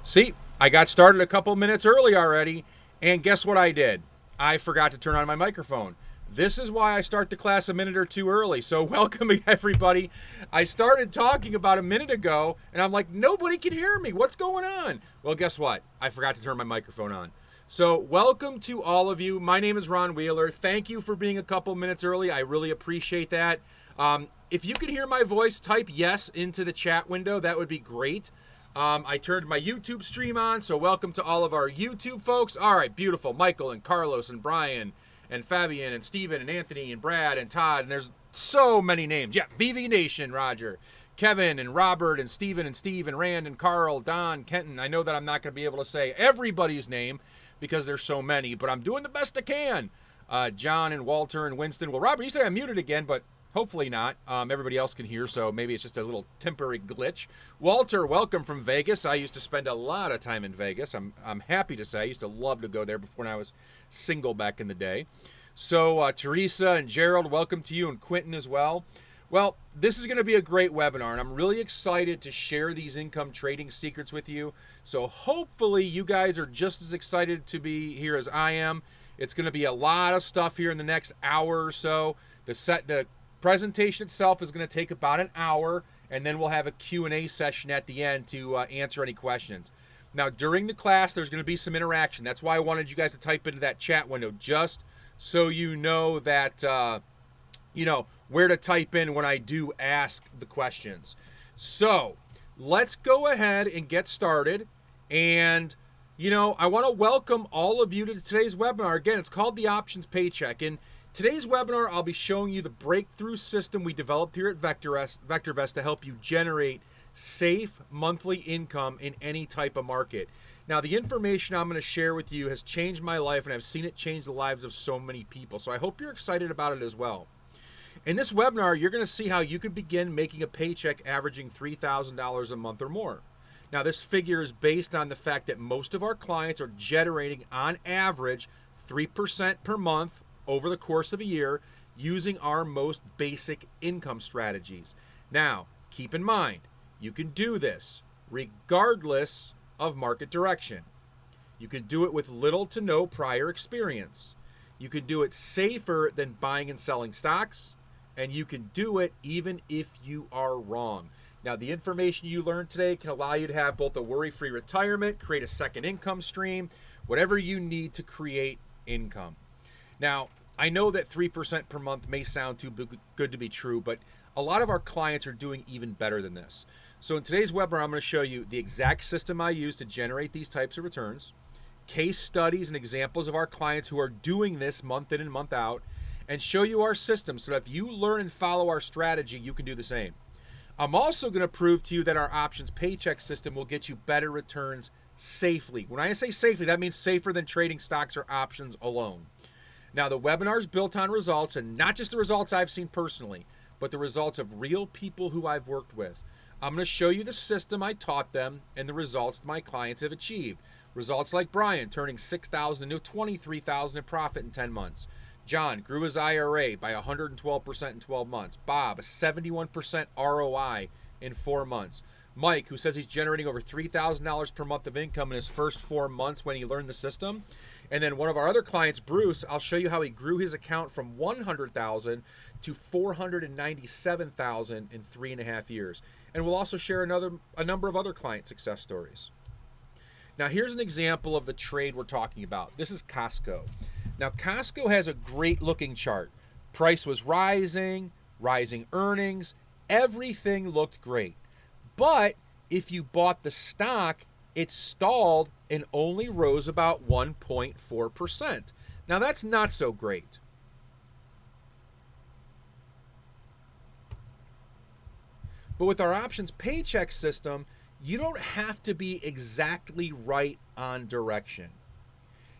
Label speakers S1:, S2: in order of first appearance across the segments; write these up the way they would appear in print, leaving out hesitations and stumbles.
S1: See, I got started a couple minutes early already, and guess what I did? I forgot to turn on my microphone. This is why I start the class a minute or two early. So, welcome everybody. I started talking about a minute ago, and I'm like, nobody can hear me. What's going on? Well, guess what? I forgot to turn my microphone on. So, welcome to all of you. My name is Ron Wheeler. Thank you for being a couple minutes early. I really appreciate that. If you can hear my voice, type yes into the chat window. That would be great. I turned my YouTube stream on, so welcome to all of our YouTube folks. All right, beautiful. Michael and Carlos and Brian and Fabian and Steven and Anthony and Brad and Todd, and there's so many names. Yeah, VV Nation, Roger. Kevin and Robert and Steven and Steve and Rand and Carl, Don, Kenton. I know that I'm not going to be able to say everybody's name because there's so many, but I'm doing the best I can. John and Walter and Winston. Well, Robert, you say I'm muted again, but hopefully not. Everybody else can hear, so maybe it's just a little temporary glitch. Walter, welcome from Vegas. I used to spend a lot of time in Vegas. I'm happy to say. I used to love to go there before when I was single back in the day. So Teresa and Gerald, welcome to you, and Quentin as well. Well, this is going to be a great webinar, and I'm really excited to share these income trading secrets with you. So hopefully you guys are just as excited to be here as I am. It's going to be a lot of stuff here in the next hour or so. The presentation itself is going to take about an hour, and then we'll have a Q&A session at the end to answer any questions. Now, during the class, there's going to be some interaction. That's why I wanted you guys to type into that chat window, just so you know that, where to type in when I do ask the questions. So let's go ahead and get started. And, I want to welcome all of you to today's webinar. Again, it's called the Options Paycheck. And today's webinar, I'll be showing you the breakthrough system we developed here at VectorVest to help you generate safe monthly income in any type of market. Now, the information I'm going to share with you has changed my life, and I've seen it change the lives of so many people. So I hope you're excited about it as well. In this webinar, you're going to see how you can begin making a paycheck averaging $3,000 a month or more. Now, this figure is based on the fact that most of our clients are generating, on average, 3% per month over the course of a year using our most basic income strategies. Now, keep in mind, you can do this regardless of market direction. You can do it with little to no prior experience. You can do it safer than buying and selling stocks, and you can do it even if you are wrong. Now, the information you learned today can allow you to have both a worry-free retirement, create a second income stream, whatever you need to create income. Now, I know that 3% per month may sound too good to be true, but a lot of our clients are doing even better than this. So in today's webinar, I'm going to show you the exact system I use to generate these types of returns, case studies and examples of our clients who are doing this month in and month out, and show you our system so that if you learn and follow our strategy, you can do the same. I'm also going to prove to you that our options paycheck system will get you better returns safely. When I say safely, that means safer than trading stocks or options alone. Now, the webinar is built on results, and not just the results I've seen personally, but the results of real people who I've worked with. I'm going to show you the system I taught them and the results my clients have achieved. Results like Brian turning $6,000 into $23,000 in profit in 10 months. John grew his IRA by 112% in 12 months. Bob, a 71% ROI in 4 months. Mike, who says he's generating over $3,000 per month of income in his first 4 months when he learned the system. And then one of our other clients, Bruce, I'll show you how he grew his account from $100,000 to $497,000 in 3.5 years. And we'll also share a number of other client success stories. Now, here's an example of the trade we're talking about. This is Costco. Now, Costco has a great looking chart. Price was rising earnings, everything looked great. But if you bought the stock, it stalled and only rose about 1.4%. Now, that's not so great. But with our options paycheck system, you don't have to be exactly right on direction.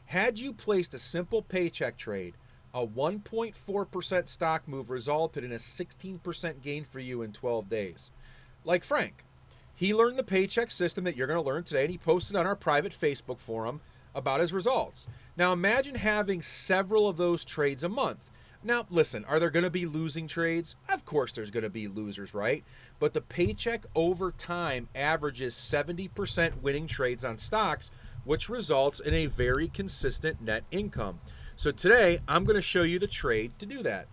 S1: Had you placed a simple paycheck trade, a 1.4% stock move resulted in a 16% gain for you in 12 days. Like Frank. He learned the paycheck system that you're going to learn today, and he posted on our private Facebook forum about his results. Now imagine having several of those trades a month. Now, listen, are there going to be losing trades? Of course there's going to be losers, right? But the paycheck over time averages 70% winning trades on stocks, which results in a very consistent net income. So today, I'm going to show you the trade to do that.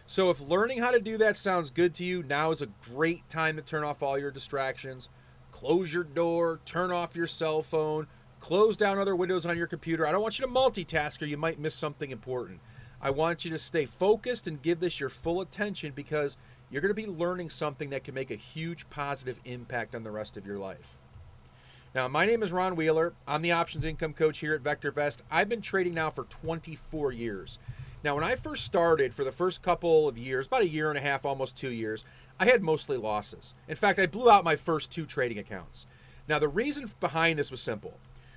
S1: So if learning how to do that sounds good to you, now is a great time to turn off all your distractions. Close your door, turn off your cell phone, close down other windows on your computer. I don't want you to multitask or you might miss something important. I want you to stay focused and give this your full attention because you're going to be learning something that can make a huge positive impact on the rest of your life. Now, my name is Ron Wheeler. I'm the options income coach here at VectorVest. I've been trading now for 24 years. Now, when I first started, for the first couple of years, about a year and a half, almost 2 years, I had mostly losses. In fact, I blew out my first 2 trading accounts. Now, the reason behind this was simple.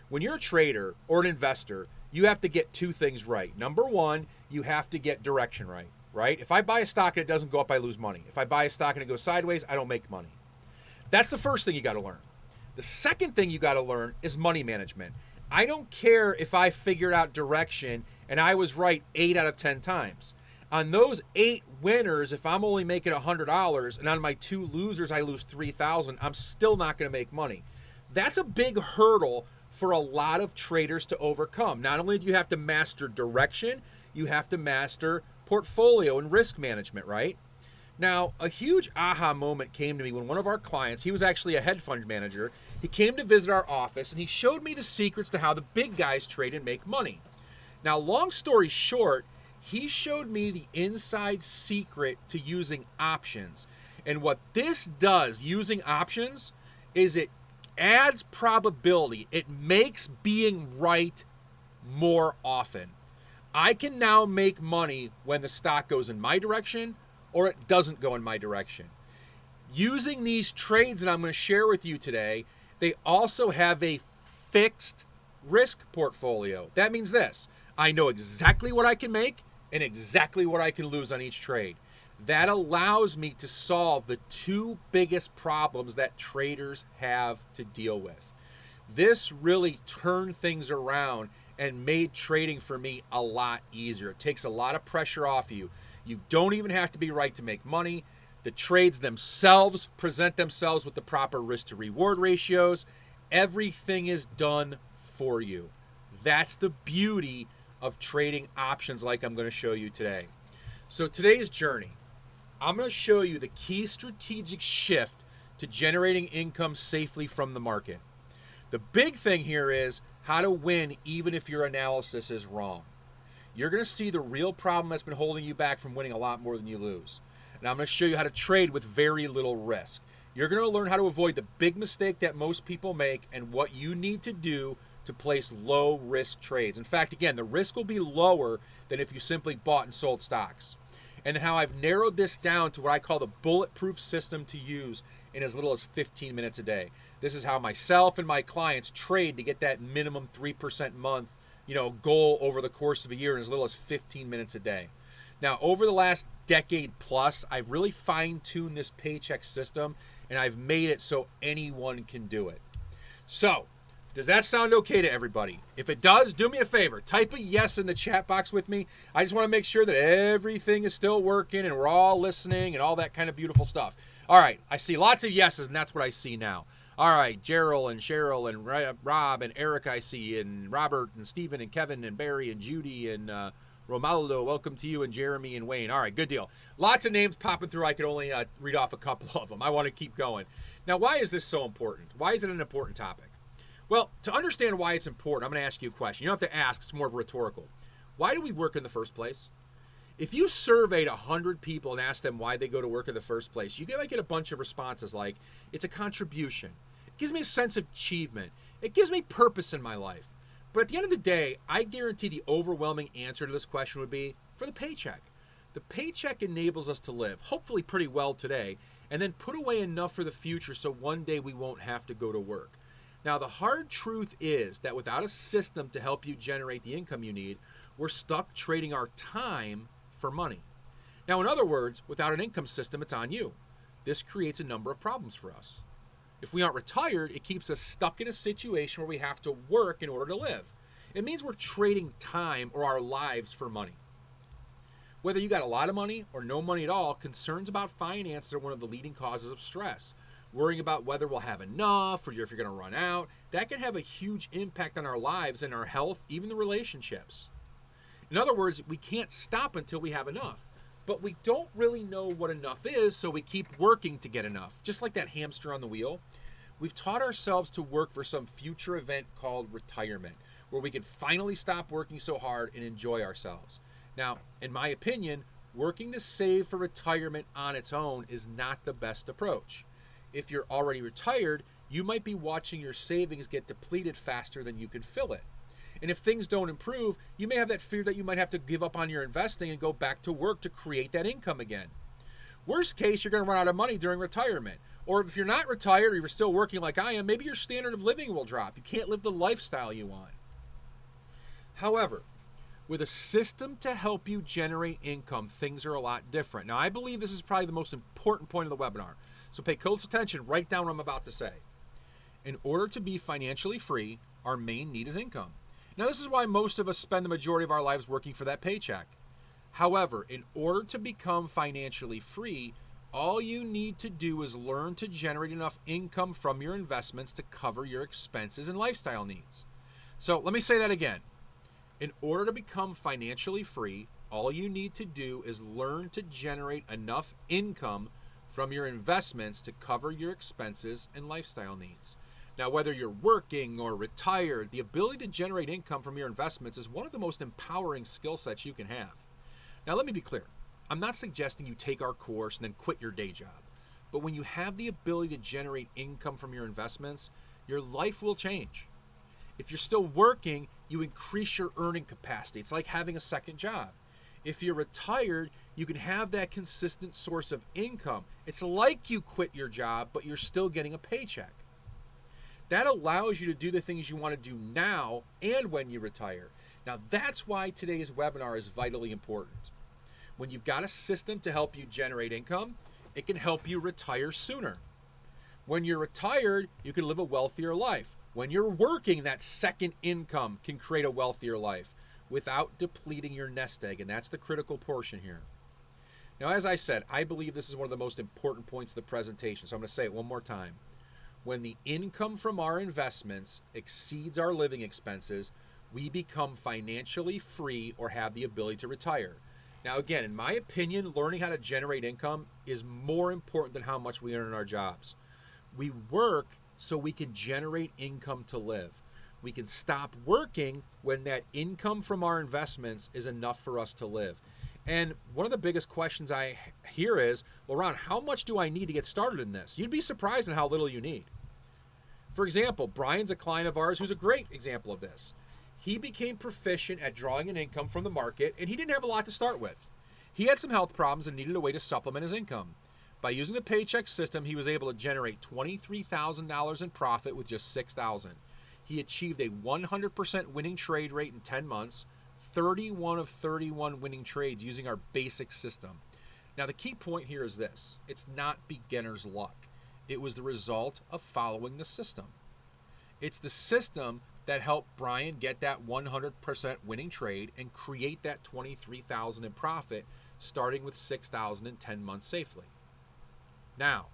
S1: When you're a trader or an investor, you have to get 2 things right. Number 1, you have to get direction right? If I buy a stock and it doesn't go up, I lose money. If I buy a stock and it goes sideways, I don't make money. That's the first thing you got to learn. The second thing you got to learn is money management. I don't care if I figured out direction and I was right 8 out of 10 times. On those 8 winners, if I'm only making $100 and on my 2 losers I lose $3,000, I'm still not going to make money. That's a big hurdle for a lot of traders to overcome. Not only do you have to master direction, you have to master portfolio and risk management, right? Now, a huge aha moment came to me when one of our clients, he was actually a hedge fund manager, he came to visit our office and he showed me the secrets to how the big guys trade and make money. Now, long story short, he showed me the inside secret to using options. And what this does, using options, is it adds probability. It makes being right more often. I can now make money when the stock goes in my direction or it doesn't go in my direction. Using these trades that I'm going to share with you today, they also have a fixed risk portfolio. That means this: I know exactly what I can make and exactly what I can lose on each trade. That allows me to solve the 2 biggest problems that traders have to deal with. This really turned things around and made trading for me a lot easier. It takes a lot of pressure off you. You don't even have to be right to make money. The trades themselves present themselves with the proper risk to reward ratios. Everything is done for you. That's the beauty of trading options like I'm going to show you today. So today's journey, I'm going to show you the key strategic shift to generating income safely from the market. The big thing here is how to win even if your analysis is wrong. You're going to see the real problem that's been holding you back from winning a lot more than you lose. And I'm going to show you how to trade with very little risk. You're going to learn how to avoid the big mistake that most people make and what you need to do to place low risk trades. In fact, again, the risk will be lower than if you simply bought and sold stocks. And how I've narrowed this down to what I call the bulletproof system to use in as little as 15 minutes a day. This is how myself and my clients trade to get that minimum 3% month, goal over the course of a year in as little as 15 minutes a day. Now, over the last decade plus, I've really fine-tuned this paycheck system and I've made it so anyone can do it. So, does that sound okay to everybody? If it does, do me a favor. Type a yes in the chat box with me. I just want to make sure that everything is still working and we're all listening and all that kind of beautiful stuff. All right, I see lots of yeses, and that's what I see now. All right, Gerald and Cheryl and Rob and Eric I see, and Robert and Stephen and Kevin and Barry and Judy and Romaldo, welcome to you, and Jeremy and Wayne. All right, good deal. Lots of names popping through. I could only read off a couple of them. I want to keep going. Now, why is this so important? Why is it an important topic? Well, to understand why it's important, I'm going to ask you a question. You don't have to ask. It's more rhetorical. Why do we work in the first place? If you surveyed 100 people and asked them why they go to work in the first place, you might get a bunch of responses like, it's a contribution. It gives me a sense of achievement. It gives me purpose in my life. But at the end of the day, I guarantee the overwhelming answer to this question would be for the paycheck. The paycheck enables us to live, hopefully pretty well today, and then put away enough for the future so one day we won't have to go to work. Now, the hard truth is that without a system to help you generate the income you need, we're stuck trading our time for money. Now, in other words, without an income system, it's on you. This creates a number of problems for us. If we aren't retired, it keeps us stuck in a situation where we have to work in order to live. It means we're trading time or our lives for money. Whether you got a lot of money or no money at all, concerns about finance are one of the leading causes of stress. Worrying about whether we'll have enough or if you're going to run out, that can have a huge impact on our lives and our health, even the relationships. In other words, we can't stop until we have enough. But we don't really know what enough is, so we keep working to get enough. Just like that hamster on the wheel. We've taught ourselves to work for some future event called retirement, where we can finally stop working so hard and enjoy ourselves. Now, in my opinion, working to save for retirement on its own is not the best approach. If you're already retired, you might be watching your savings get depleted faster than you can fill it. And if things don't improve, you may have that fear that you might have to give up on your investing and go back to work to create that income again. Worst case, you're going to run out of money during retirement. Or if you're not retired or you're still working like I am, maybe your standard of living will drop. You can't live the lifestyle you want. However, with a system to help you generate income, things are a lot different. Now, I believe this is probably the most important point of the webinar. So pay close attention, write down what I'm about to say. In order to be financially free, our main need is income. Now, this is why most of us spend the majority of our lives working for that paycheck. However, in order to become financially free, all you need to do is learn to generate enough income from your investments to cover your expenses and lifestyle needs. So let me say that again. In order to become financially free, all you need to do is learn to generate enough income from your investments to cover your expenses and lifestyle needs. Now, whether you're working or retired, the ability to generate income from your investments is one of the most empowering skill sets you can have. Now, let me be clear. I'm not suggesting you take our course and then quit your day job. But when you have the ability to generate income from your investments, your life will change. If you're still working, you increase your earning capacity. It's like having a second job. If you're retired, you can have that consistent source of income. It's like you quit your job, but you're still getting a paycheck. That allows you to do the things you want to do now and when you retire. Now, that's why today's webinar is vitally important. When you've got a system to help you generate income, it can help you retire sooner. When you're retired, you can live a wealthier life. When you're working, that second income can create a wealthier life without depleting your nest egg, and that's the critical portion here. Now, as I said, I believe this is one of the most important points of the presentation, so I'm going to say it one more time. When the income from our investments exceeds our living expenses, we become financially free or have the ability to retire. Now, again, in my opinion, learning how to generate income is more important than how much we earn in our jobs. We work so we can generate income to live. We can stop working when that income from our investments is enough for us to live. And one of the biggest questions I hear is, well, Ron, how much do I need to get started in this? You'd be surprised at how little you need. For example, Brian's a client of ours who's a great example of this. He became proficient at drawing an income from the market, and he didn't have a lot to start with. He had some health problems and needed a way to supplement his income. By using the paycheck system, he was able to generate $23,000 in profit with just $6,000. He achieved a 100% winning trade rate in 10 months, 31 of 31 winning trades using our basic system. Now, the key point here is this. It's not beginner's luck. It was the result of following the system. It's the system that helped Brian get that 100% winning trade and create that $23,000 in profit, starting with $6,000 in 10 months safely. Now,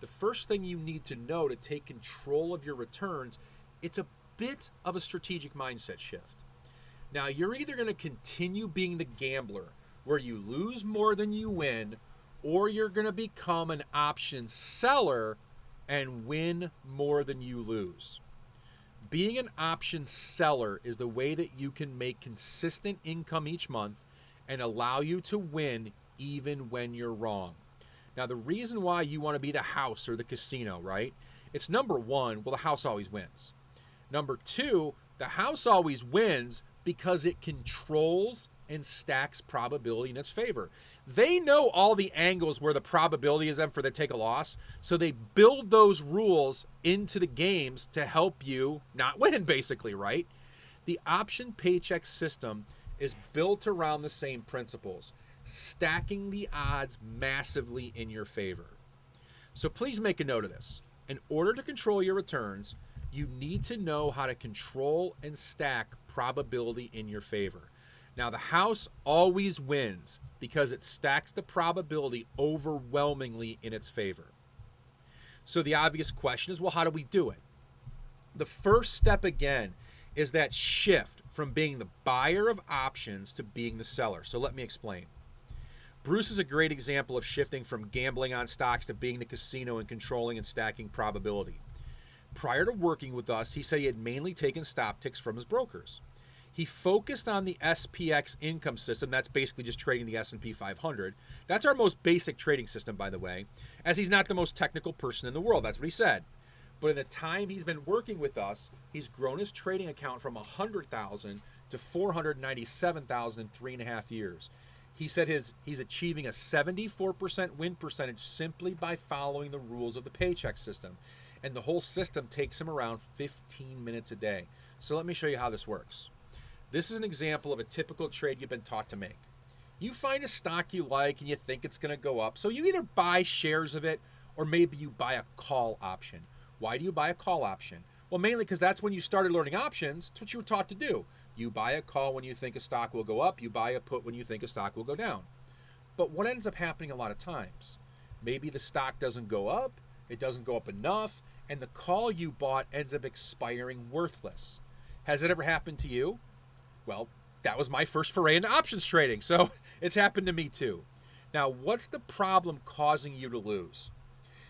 S1: the first thing you need to know to take control of your returns, it's a bit of a strategic mindset shift. Now, you're either going to continue being the gambler where you lose more than you win, or you're going to become an option seller and win more than you lose. Being an option seller is the way that you can make consistent income each month and allow you to win even when you're wrong. Now, the reason why you want to be the house or the casino, right? It's number one, well, the house always wins. Number two, the house always wins because it controls and stacks probability in its favor. They know all the angles where the probability is for them to take a loss, so they build those rules into the games to help you not win, basically, right? The option paycheck system is built around the same principles, stacking the odds massively in your favor. So please make a note of this. In order to control your returns, you need to know how to control and stack probability in your favor. Now, the house always wins because it stacks the probability overwhelmingly in its favor. So the obvious question is, well, how do we do it? The first step, again, is that shift from being the buyer of options to being the seller. So let me explain. Bruce is a great example of shifting from gambling on stocks to being the casino and controlling and stacking probability. Prior to working with us, he said he had mainly taken stop ticks from his brokers. He focused on the SPX income system. That's basically just trading the S&P 500. That's our most basic trading system, by the way, as he's not the most technical person in the world. That's what he said. But in the time he's been working with us, he's grown his trading account from 100,000 to 497,000 in 3.5 years. He said he's achieving a 74% win percentage simply by following the rules of the paycheck system. And the whole system takes him around 15 minutes a day. So let me show you how this works. This is an example of a typical trade you've been taught to make. You find a stock you like and you think it's going to go up. So you either buy shares of it or maybe you buy a call option. Why do you buy a call option? Well, mainly because that's when you started learning options. It's what you were taught to do. You buy a call when you think a stock will go up. You buy a put when you think a stock will go down. But what ends up happening a lot of times? Maybe the stock doesn't go up, it doesn't go up enough, and the call you bought ends up expiring worthless. Has it ever happened to you? Well, that was my first foray into options trading, so it's happened to me too. Now, what's the problem causing you to lose?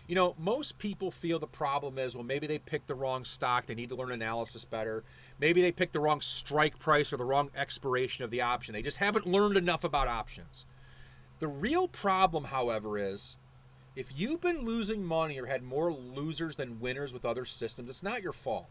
S1: You know, most people feel the problem is, well, maybe they picked the wrong stock. They need to learn analysis better. Maybe they picked the wrong strike price or the wrong expiration of the option. They just haven't learned enough about options. The real problem, however, is if you've been losing money or had more losers than winners with other systems, it's not your fault.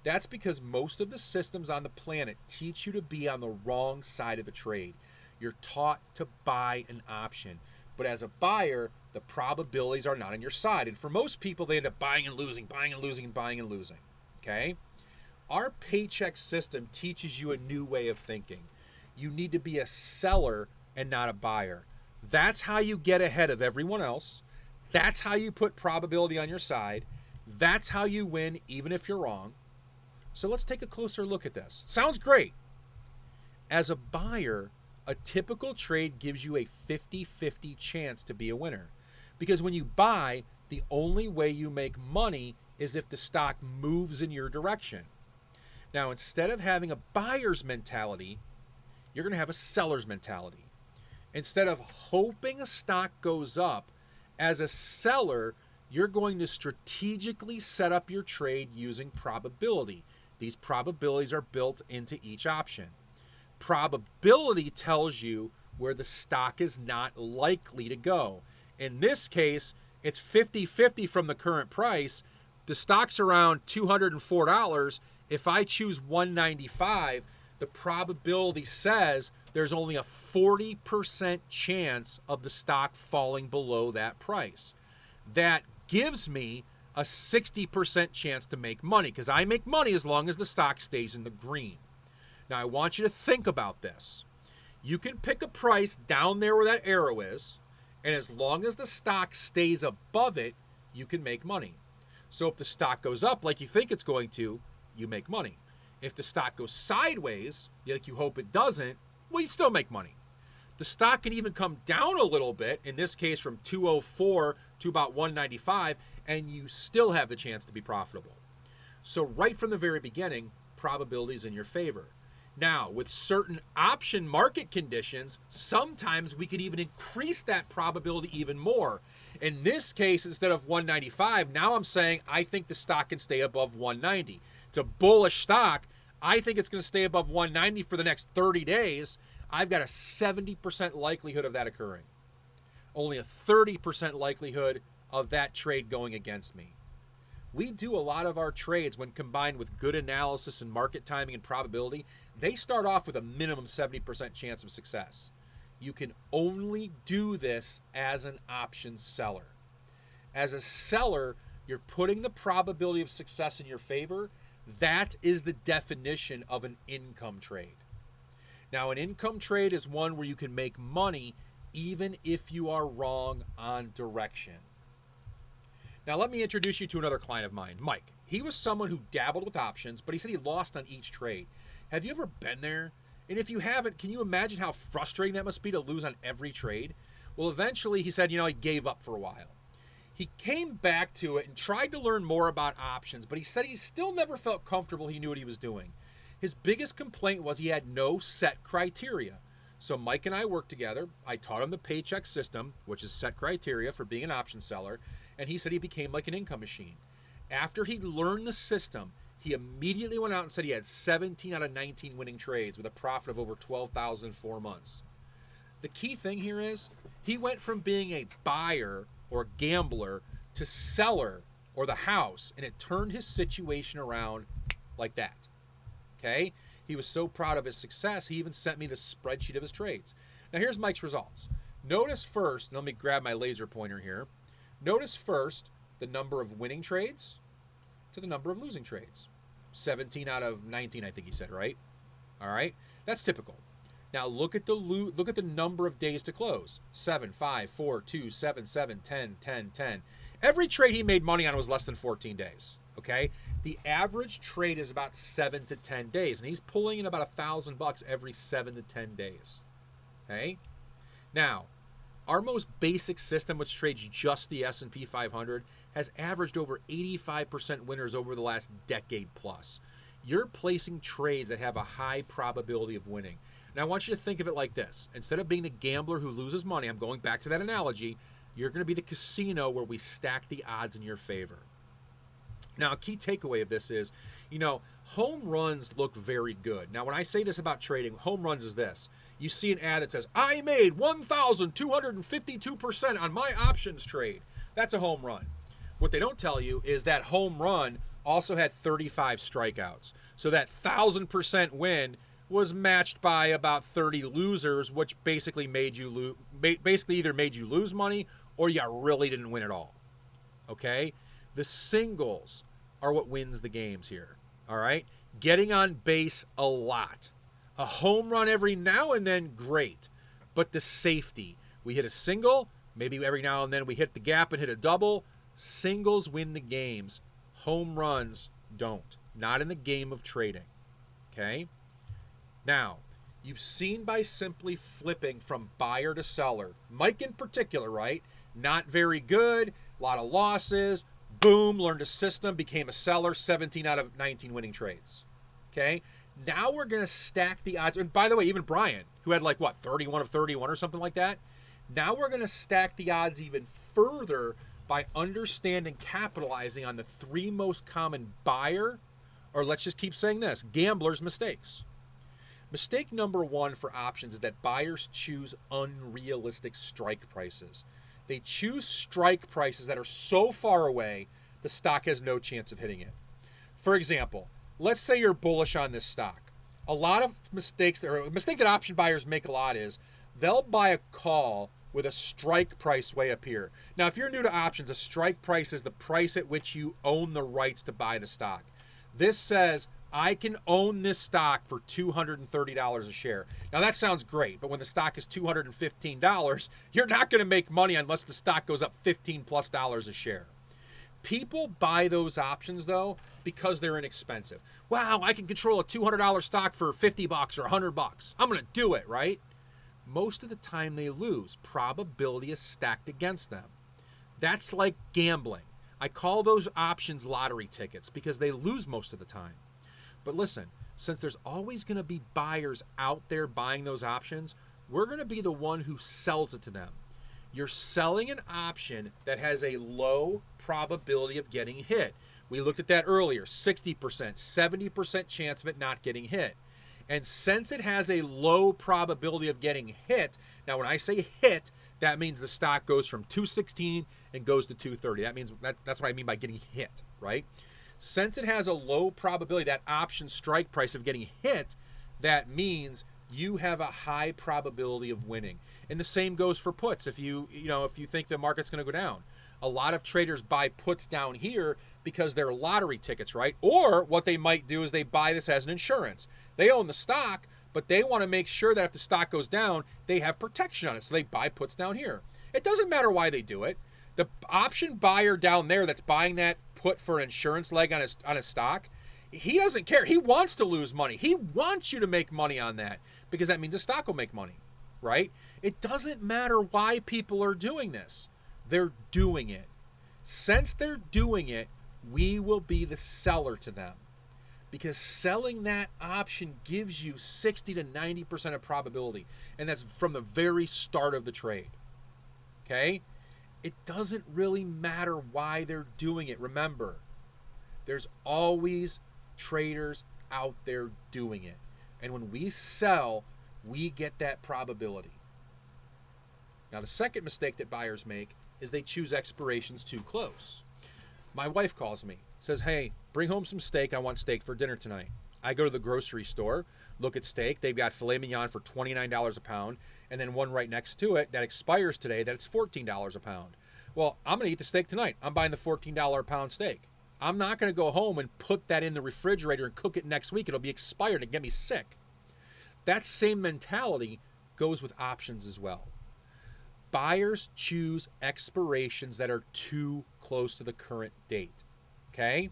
S1: That's because most of the systems on the planet teach you to be on the wrong side of a trade. You're taught to buy an option. But as a buyer, the probabilities are not on your side. And for most people, they end up buying and losing, buying and losing, and buying and losing. Okay? Our paycheck system teaches you a new way of thinking. You need to be a seller and not a buyer. That's how you get ahead of everyone else. That's how you put probability on your side. That's how you win, even if you're wrong. So let's take a closer look at this. Sounds great. As a buyer, a typical trade gives you a 50-50 chance to be a winner. Because when you buy, the only way you make money is if the stock moves in your direction. Now, instead of having a buyer's mentality, you're going to have a seller's mentality. Instead of hoping a stock goes up, as a seller, you're going to strategically set up your trade using probability. These probabilities are built into each option. Probability tells you where the stock is not likely to go. In this case, it's 50-50 from the current price. The stock's around $204. If I choose $195, the probability says there's only a 40% chance of the stock falling below that price. That gives me a 60% chance to make money, because I make money as long as the stock stays in the green. Now, I want you to think about this. You can pick a price down there where that arrow is, and as long as the stock stays above it, you can make money. So if the stock goes up like you think it's going to, you make money. If the stock goes sideways, like you hope it doesn't, well, you still make money. The stock can even come down a little bit, in this case from 204 to about 195, and you still have the chance to be profitable. So right from the very beginning, probability is in your favor. Now, with certain option market conditions, sometimes we could even increase that probability even more. In this case, instead of 195, now I'm saying I think the stock can stay above 190. It's a bullish stock. I think it's going to stay above 190 for the next 30 days. I've got a 70% likelihood of that occurring. Only a 30% likelihood of that trade going against me. We do a lot of our trades, when combined with good analysis and market timing and probability, they start off with a minimum 70% chance of success. You can only do this as an option seller. As a seller, you're putting the probability of success in your favor. That is the definition of an income trade. Now, an income trade is one where you can make money even if you are wrong on direction. Now, let me introduce you to another client of mine, Mike. He was someone who dabbled with options, but he said he lost on each trade. Have you ever been there And if you haven't, can you imagine how frustrating that must be to lose on every trade? Well, eventually he said, he gave up for a while. He came back to it and tried to learn more about options, but he said he still never felt comfortable he knew what he was doing. His biggest complaint was he had no set criteria. So Mike and I worked together. I taught him the paycheck system, which is set criteria for being an option seller, and he said he became like an income machine. After he learned the system, he immediately went out and said he had 17 out of 19 winning trades with a profit of over $12,000 in 4 months. The key thing here is he went from being a buyer or gambler to seller or the house, and it turned his situation around like that. Okay? He was so proud of his success, he even sent me the spreadsheet of his trades. Now here's Mike's results. Notice first, let me grab my laser pointer here. Notice first the number of winning trades to the number of losing trades. 17 out of 19, I think he said, right? All right, that's typical. Now look at the number of days to close. 7, 5, 4, 2, 7, 7, 10, 10, 10. Every trade he made money on was less than 14 days. Okay, the average trade is about 7 to 10 days, and he's pulling in about $1,000 every 7 to 10 days. Okay, now our most basic system, which trades just the S&P 500, has averaged over 85% winners over the last decade plus. You're placing trades that have a high probability of winning. Now I want you to think of it like this. Instead of being the gambler who loses money, I'm going back to that analogy, you're going to be the casino where we stack the odds in your favor. Now, a key takeaway of this is, home runs look very good. Now, when I say this about trading, home runs is this. You see an ad that says, I made 1,252% on my options trade. That's a home run. What they don't tell you is that home run also had 35 strikeouts. So that 1,000% win was matched by about 30 losers, which basically either made you lose money or you really didn't win at all. Okay? The singles are what wins the games here. All right? Getting on base a lot. A home run every now and then, great. But the safety. We hit a single, maybe every now and then we hit the gap and hit a double. Singles win the games. Home runs don't. Not in the game of trading. Okay? Now, you've seen by simply flipping from buyer to seller. Mike in particular, right? Not very good, a lot of losses. Boom, learned a system, became a seller, 17 out of 19 winning trades. Okay? Now we're going to stack the odds. And by the way, even Brian, who had 31 of 31 or something like that. Now we're going to stack the odds even further by understanding, capitalizing on the 3 most common buyer, or let's just keep saying this, gamblers' mistakes. Mistake number 1 for options is that buyers choose unrealistic strike prices. They choose strike prices that are so far away, the stock has no chance of hitting it. For example, let's say you're bullish on this stock. A lot of mistakes, or a mistake that option buyers make a lot is they'll buy a call with a strike price way up here. Now, if you're new to options, a strike price is the price at which you own the rights to buy the stock. This says, I can own this stock for $230 a share. Now that sounds great, but when the stock is $215, you're not going to make money unless the stock goes up $15+ a share. People buy those options though because they're inexpensive. Wow, I can control a $200 stock for $50 or $100. I'm going to do it, right? Most of the time they lose. Probability is stacked against them. That's like gambling. I call those options lottery tickets because they lose most of the time. But listen, since there's always going to be buyers out there buying those options, we're going to be the one who sells it to them. You're selling an option that has a low probability of getting hit. We looked at that earlier, 60%, 70% chance of it not getting hit. And since it has a low probability of getting hit, now when I say hit, that means the stock goes from 216 and goes to 230. That means that's what I mean by getting hit, right? Since it has a low probability, that option strike price of getting hit, that means you have a high probability of winning. And the same goes for puts. If you think the market's going to go down, a lot of traders buy puts down here because they're lottery tickets, right? Or what they might do is they buy this as an insurance. They own the stock, but they want to make sure that if the stock goes down, they have protection on it. So they buy puts down here. It doesn't matter why they do it. The option buyer down there that's buying that put for an insurance leg on his stock, He doesn't care. He wants to lose money. He wants you to make money on that because that means the stock will make money, right? It doesn't matter why people are doing this. They're doing it. Since they're doing it, we will be the seller to them because selling that option gives you 60 to 90% of probability, and that's from the very start of the trade, okay? It doesn't really matter why they're doing it. Remember, there's always traders out there doing it. And when we sell, we get that probability. Now, the second mistake that buyers make is they choose expirations too close. My wife calls me, says, hey, bring home some steak. I want steak for dinner tonight. I go to the grocery store, look at steak. They've got filet mignon for $29 a pound, and then one right next to it that expires today that it's $14 a pound. Well, I'm going to eat the steak tonight. I'm buying the $14 a pound steak. I'm not going to go home and put that in the refrigerator and cook it next week. It'll be expired and get me sick. That same mentality goes with options as well. Buyers choose expirations that are too close to the current date. Okay?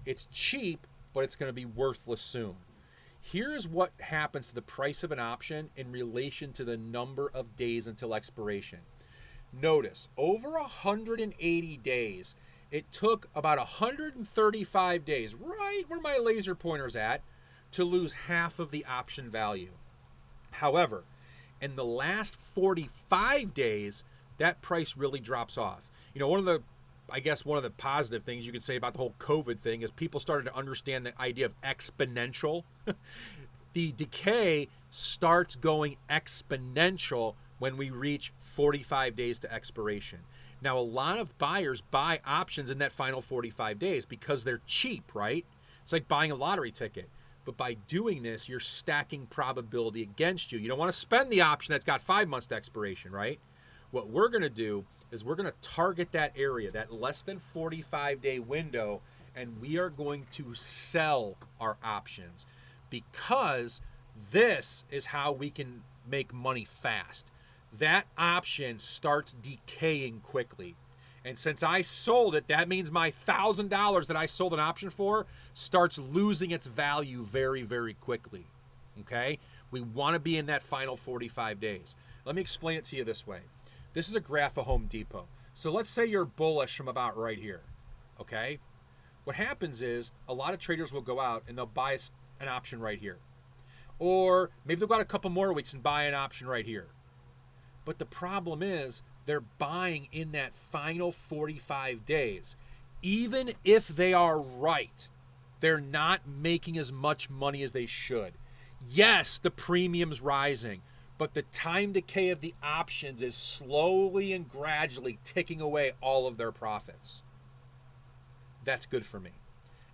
S1: It's cheap, but it's going to be worthless soon. Here's what happens to the price of an option in relation to the number of days until expiration. Notice, over 180 days, it took about 135 days, right where my laser pointer's at, to lose half of the option value. However, in the last 45 days, that price really drops off. You know, one of the positive things you could say about the whole COVID thing is people started to understand the idea of exponential. The decay starts going exponential when we reach 45 days to expiration. Now, a lot of buyers buy options in that final 45 days because they're cheap, right? It's like buying a lottery ticket. But by doing this, you're stacking probability against you. You don't want to spend the option that's got 5 months to expiration, right? What we're going to do is we're going to target that area, that less than 45-day window, and we are going to sell our options because this is how we can make money fast. That option starts decaying quickly. And since I sold it, that means my $1,000 that I sold an option for starts losing its value very, very quickly. Okay? We want to be in that final 45 days. Let me explain it to you this way. This is a graph of Home Depot. So let's say you're bullish from about right here. Okay? What happens is a lot of traders will go out and they'll buy an option right here. Or maybe they'll go out a couple more weeks and buy an option right here. But the problem is they're buying in that final 45 days. Even if they are right, they're not making as much money as they should. Yes, the premium's rising, but the time decay of the options is slowly and gradually ticking away all of their profits. That's good for me.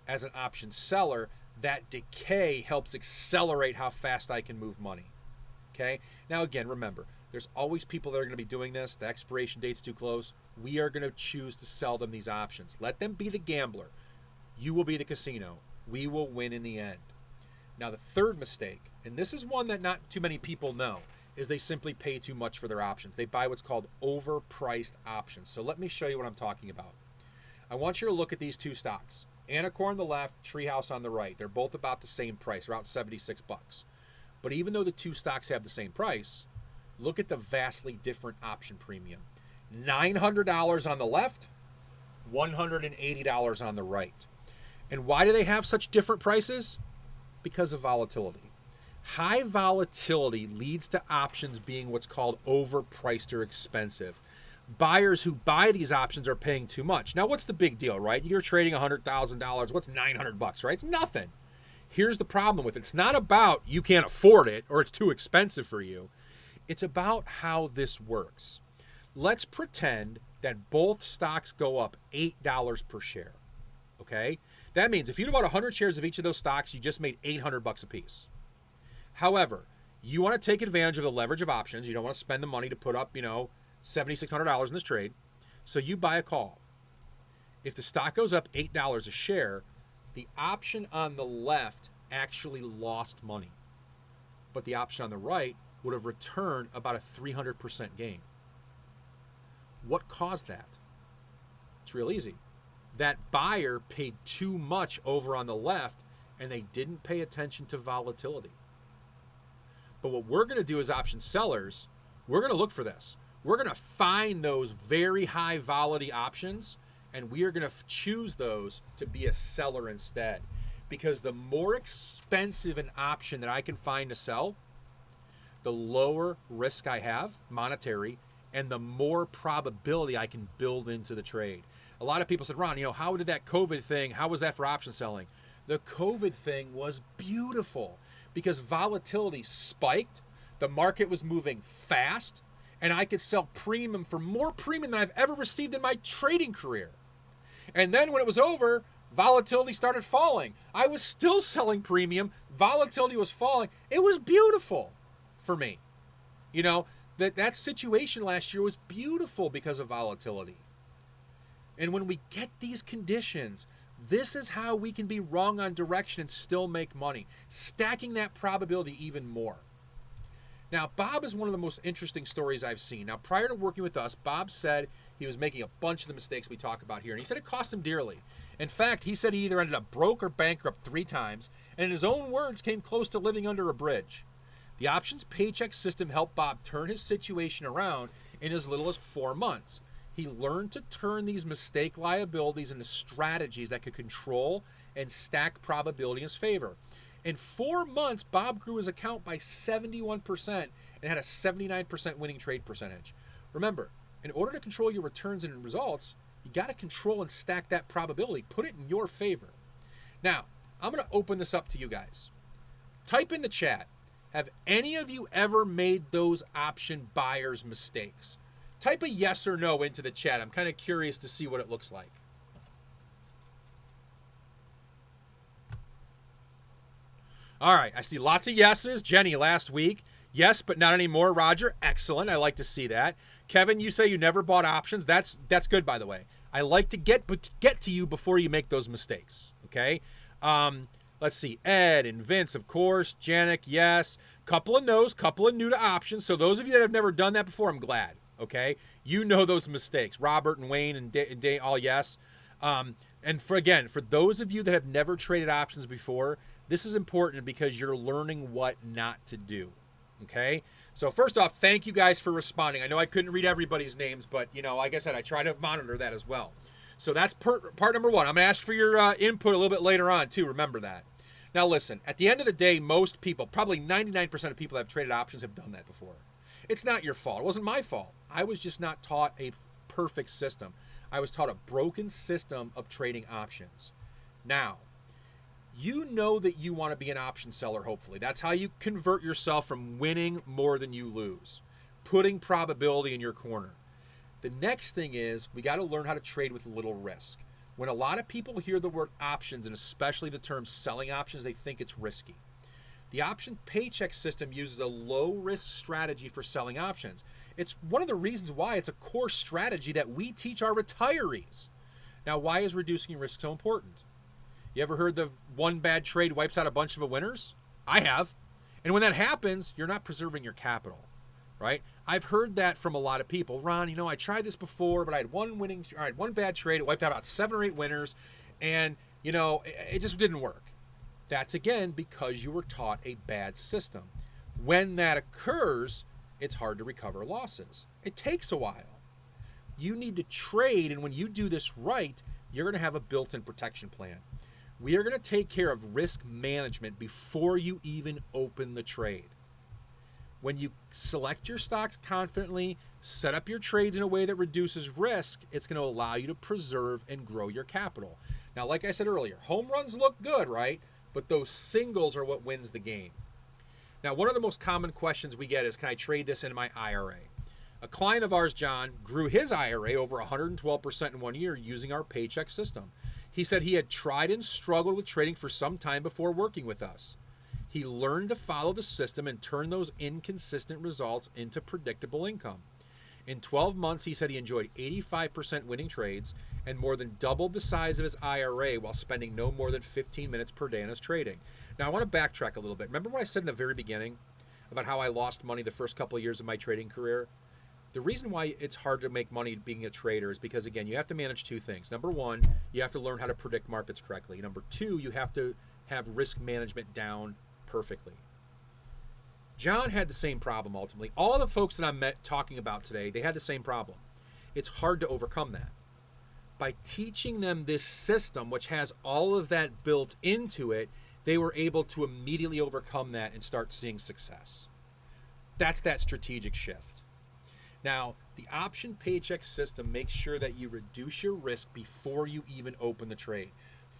S1: As an option seller, that decay helps accelerate how fast I can move money. Okay? Now again, remember, there's always people that are going to be doing this. The expiration date's too close. We are going to choose to sell them these options. Let them be the gambler. You will be the casino. We will win in the end. Now, the third mistake, and this is one that not too many people know, is they simply pay too much for their options. They buy what's called overpriced options. So let me show you what I'm talking about. I want you to look at these two stocks. Anacor on the left, Treehouse on the right. They're both about the same price, around 76 bucks. But even though the two stocks have the same price, look at the vastly different option premium. $900 on the left, $180 on the right. And why do they have such different prices? Because of volatility. High volatility leads to options being what's called overpriced or expensive. Buyers who buy these options are paying too much. Now, what's the big deal, right? You're trading $100,000. What's 900 bucks, right? It's nothing. Here's the problem with it. It's not about you can't afford it or it's too expensive for you. It's about how this works. Let's pretend that both stocks go up $8 per share. Okay? That means if you bought 100 shares of each of those stocks, you just made 800 bucks a piece. However, you want to take advantage of the leverage of options. You don't want to spend the money to put up, $7,600 in this trade. So you buy a call. If the stock goes up $8 a share, the option on the left actually lost money. But the option on the right would have returned about a 300% gain. What caused that? It's real easy. That buyer paid too much over on the left and they didn't pay attention to volatility. But what we're going to do as option sellers, we're going to look for this. We're going to find those very high volatility options, and we are going to choose those to be a seller instead. Because the more expensive an option that I can find to sell, the lower risk I have, monetary, and the more probability I can build into the trade. A lot of people said, Ron, how did that COVID thing, how was that for option selling? The COVID thing was beautiful because volatility spiked, the market was moving fast, and I could sell premium for more premium than I've ever received in my trading career. And then when it was over, volatility started falling. I was still selling premium. Volatility was falling. It was beautiful for me. That situation last year was beautiful because of volatility. And when we get these conditions, this is how we can be wrong on direction and still make money, stacking that probability even more. Now, Bob is one of the most interesting stories I've seen. Now, prior to working with us, Bob said he was making a bunch of the mistakes we talk about here, and he said it cost him dearly. In fact, he said he either ended up broke or bankrupt 3 times, and in his own words, came close to living under a bridge. The options paycheck system helped Bob turn his situation around in as little as 4 months. He learned to turn these mistake liabilities into strategies that could control and stack probability in his favor. In 4 months, Bob grew his account by 71% and had a 79% winning trade percentage. Remember, in order to control your returns and results, you got to control and stack that probability. Put it in your favor. Now, I'm going to open this up to you guys. Type in the chat, have any of you ever made those option buyers mistakes? Type a yes or no into the chat. I'm kind of curious to see what it looks like. All right, I see lots of yeses. Jenny, last week. Yes, but not anymore. Roger, excellent. I like to see that. Kevin, you say you never bought options. That's good, by the way. I like to get to you before you make those mistakes, okay? Let's see. Ed and Vince, of course. Janik, yes. Couple of no's, couple of new to options. So those of you that have never done that before, I'm glad, okay? You know those mistakes. Robert and Wayne and Day, all yes. And for those of you that have never traded options before, this is important because you're learning what not to do, okay? So first off, thank you guys for responding. I know I couldn't read everybody's names, but, like I said, I try to monitor that as well. So that's part number 1. I'm going to ask for your input a little bit later on, too. Remember that. Now, listen, at the end of the day, most people, probably 99% of people that have traded options have done that before. It's not your fault. It wasn't my fault. I was just not taught a perfect system. I was taught a broken system of trading options. Now, you know that you want to be an option seller, hopefully. That's how you convert yourself from winning more than you lose, putting probability in your corner. The next thing is we got to learn how to trade with little risk. When a lot of people hear the word options, and especially the term selling options, they think it's risky. The option paycheck system uses a low-risk strategy for selling options. It's one of the reasons why it's a core strategy that we teach our retirees. Now, why is reducing risk so important? You ever heard the one bad trade wipes out a bunch of winners? I have. And when that happens, you're not preserving your capital, right? I've heard that from a lot of people. Ron, I tried this before, but I had one bad trade. It wiped out about 7 or 8 winners, and, it just didn't work. That's, again, because you were taught a bad system. When that occurs, it's hard to recover losses. It takes a while. You need to trade, and when you do this right, you're going to have a built-in protection plan. We are going to take care of risk management before you even open the trade. When you select your stocks confidently, set up your trades in a way that reduces risk, it's going to allow you to preserve and grow your capital. Now, like I said earlier, home runs look good, right? But those singles are what wins the game. Now, one of the most common questions we get is, can I trade this into my IRA? A client of ours, John, grew his IRA over 112% in 1 year using our paycheck system. He said he had tried and struggled with trading for some time before working with us. He learned to follow the system and turn those inconsistent results into predictable income. In 12 months, he said he enjoyed 85% winning trades and more than doubled the size of his IRA while spending no more than 15 minutes per day on his trading. Now, I want to backtrack a little bit. Remember what I said in the very beginning about how I lost money the first couple of years of my trading career? The reason why it's hard to make money being a trader is because, again, you have to manage 2 things. Number 1, you have to learn how to predict markets correctly. Number 2, you have to have risk management down perfectly. John had the same problem ultimately. All the folks that I met talking about today, they had the same problem. It's hard to overcome that. By teaching them this system, which has all of that built into it, they were able to immediately overcome that and start seeing success. That's that strategic shift. Now, the option paycheck system makes sure that you reduce your risk before you even open the trade.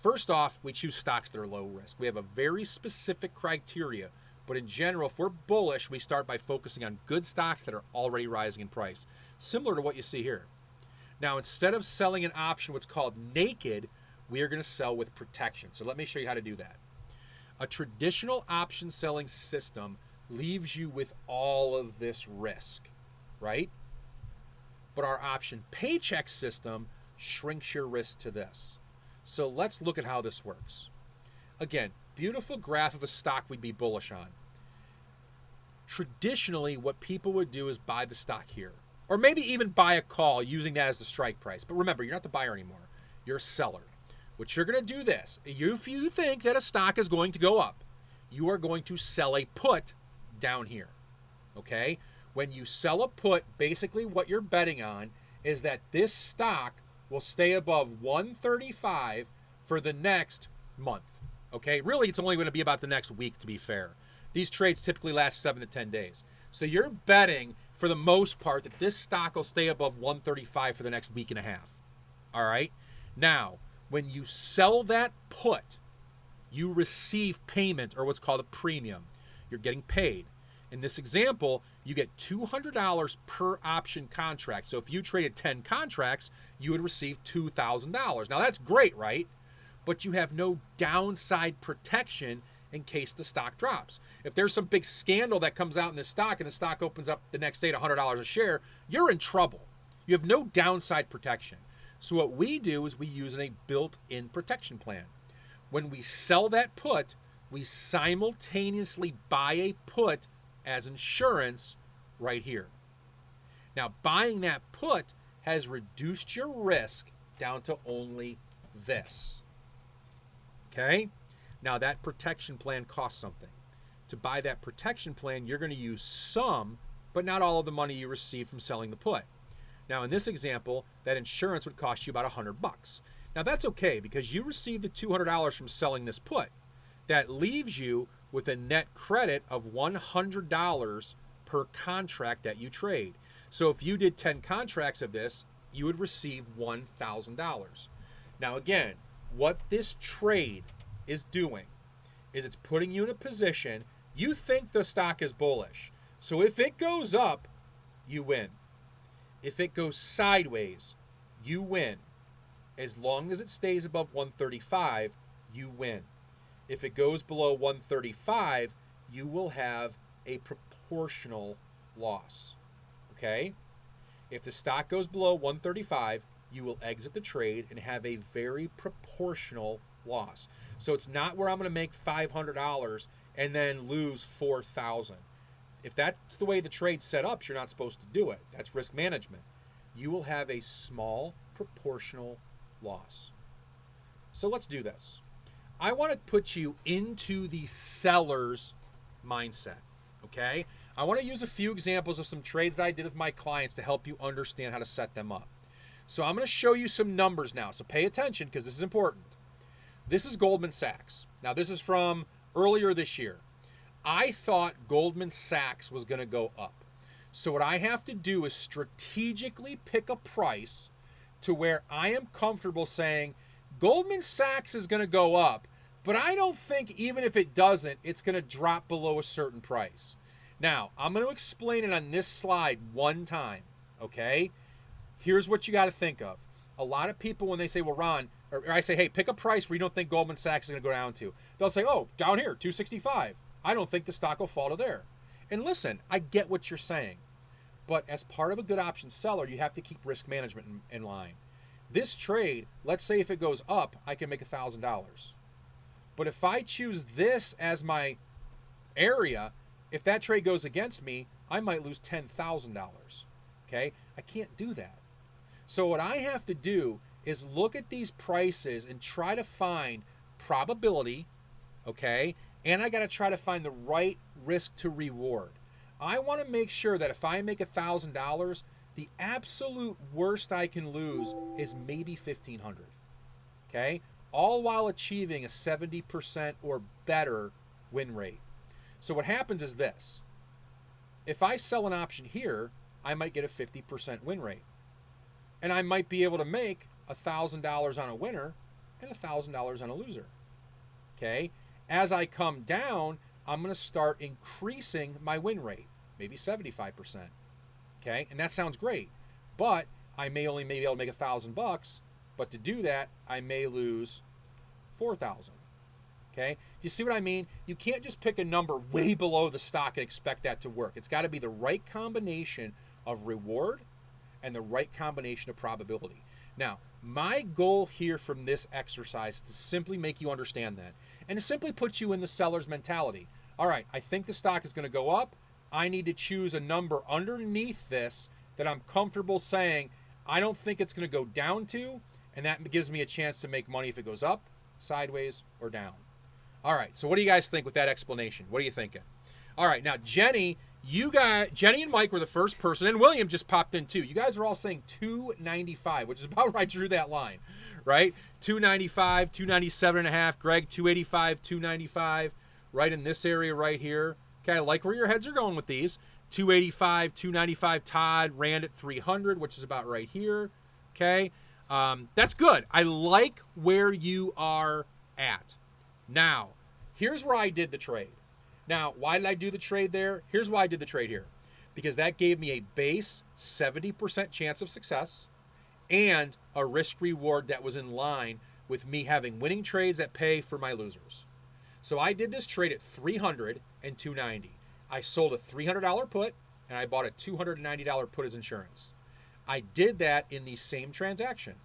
S1: First off, we choose stocks that are low risk. We have a very specific criteria, but in general, if we're bullish, we start by focusing on good stocks that are already rising in price, similar to what you see here. Now, instead of selling an option, what's called naked, we are going to sell with protection. So let me show you how to do that. A traditional option selling system leaves you with all of this risk, right? But our option paycheck system shrinks your risk to this. So let's look at how this works. Again, beautiful graph of a stock we'd be bullish on. Traditionally, what people would do is buy the stock here, or maybe even buy a call using that as the strike price. But remember, you're not the buyer anymore. You're a seller. What you're going to do this, if you think that a stock is going to go up, you are going to sell a put down here, okay? When you sell a put, basically what you're betting on is that this stock will stay above 135 for the next month, okay? Really, it's only going to be about the next week, to be fair. These trades typically last 7 to 10 days. So you're betting, for the most part, that this stock will stay above 135 for the next week and a half, all right? Now, when you sell that put, you receive payment, or what's called a premium. You're getting paid. In this example, you get $200 per option contract. So if you traded 10 contracts, you would receive $2,000. Now that's great, right? But you have no downside protection in case the stock drops. If there's some big scandal that comes out in the stock and the stock opens up the next day at $100 a share, you're in trouble. You have no downside protection. So what we do is we use a built-in protection plan. When we sell that put, we simultaneously buy a put as insurance right here. Now, buying that put has reduced your risk down to only this. Okay? Now, that protection plan costs something. To buy that protection plan, you're going to use some, but not all of the money you receive from selling the put. Now, in this example, that insurance would cost you about $100. Now, that's okay because you receive the $200 from selling this put. That leaves you with a net credit of $100 per contract that you trade. So if you did 10 contracts of this, you would receive $1,000. Now again, what this trade is doing is it's putting you in a position, you think the stock is bullish. So if it goes up, you win. If it goes sideways, you win. As long as it stays above 135, you win. If it goes below 135, you will have a proportional loss, okay? If the stock goes below 135, you will exit the trade and have a very proportional loss. So it's not where I'm going to make $500 and then lose $4,000. If that's the way the trade's set up, you're not supposed to do it. That's risk management. You will have a small proportional loss. So let's do this. I want to put you into the seller's mindset, okay? I want to use a few examples of some trades that I did with my clients to help you understand how to set them up. So I'm going to show you some numbers now, so pay attention because this is important. This is Goldman Sachs. Now, this is from earlier this year. I thought Goldman Sachs was going to go up. So what I have to do is strategically pick a price to where I am comfortable saying Goldman Sachs is going to go up, but I don't think even if it doesn't, it's going to drop below a certain price. Now, I'm going to explain it on this slide one time, okay? Here's what you got to think of. A lot of people, when they say, well, Ron, or I say, hey, pick a price where you don't think Goldman Sachs is going to go down to. They'll say, oh, down here, 265. I don't think the stock will fall to there. And listen, I get what you're saying. But as part of a good option seller, you have to keep risk management in line. This trade, let's say if it goes up, I can make $1,000. But if I choose this as my area, if that trade goes against me, I might lose $10,000. Okay? I can't do that. So what I have to do is look at these prices and try to find probability okay? And I got to try to find the right risk to reward. I want to make sure that if I make $1,000, the absolute worst I can lose is maybe $1,500, okay? All while achieving a 70% or better win rate. So what happens is this. If I sell an option here, I might get a 50% win rate. And I might be able to make $1,000 on a winner and $1,000 on a loser. Okay? As I come down, I'm going to start increasing my win rate, maybe 75%. Okay? And that sounds great. But I may only be able to make $1,000, but to do that, I may lose $4,000. Okay? Do you see what I mean? You can't just pick a number way below the stock and expect that to work. It's got to be the right combination of reward and the right combination of probability. Now, my goal here from this exercise is to simply make you understand that and to simply put you in the seller's mentality. All right, I think the stock is going to go up. I need to choose a number underneath this that I'm comfortable saying I don't think it's going to go down to, and that gives me a chance to make money if it goes up, sideways, or down. All right, so what do you guys think with that explanation? What are you thinking? All right, now Jenny and Mike were the first person, and William just popped in too. You guys are all saying 295, which is about where I drew that line, right? 295, 297.5. Greg, 285, 295, right in this area right here. Okay, I like where your heads are going with these. 285, 295. Todd, Rand at 300, which is about right here. Okay, that's good. I like where you are at. Now, here's where I did the trade. Now, why did I do the trade there? Here's why I did the trade here. Because that gave me a base 70% chance of success and a risk reward that was in line with me having winning trades that pay for my losers. So I did this trade at 300 and 290. I sold a $300 put and I bought a $290 put as insurance. I did that in the same transaction.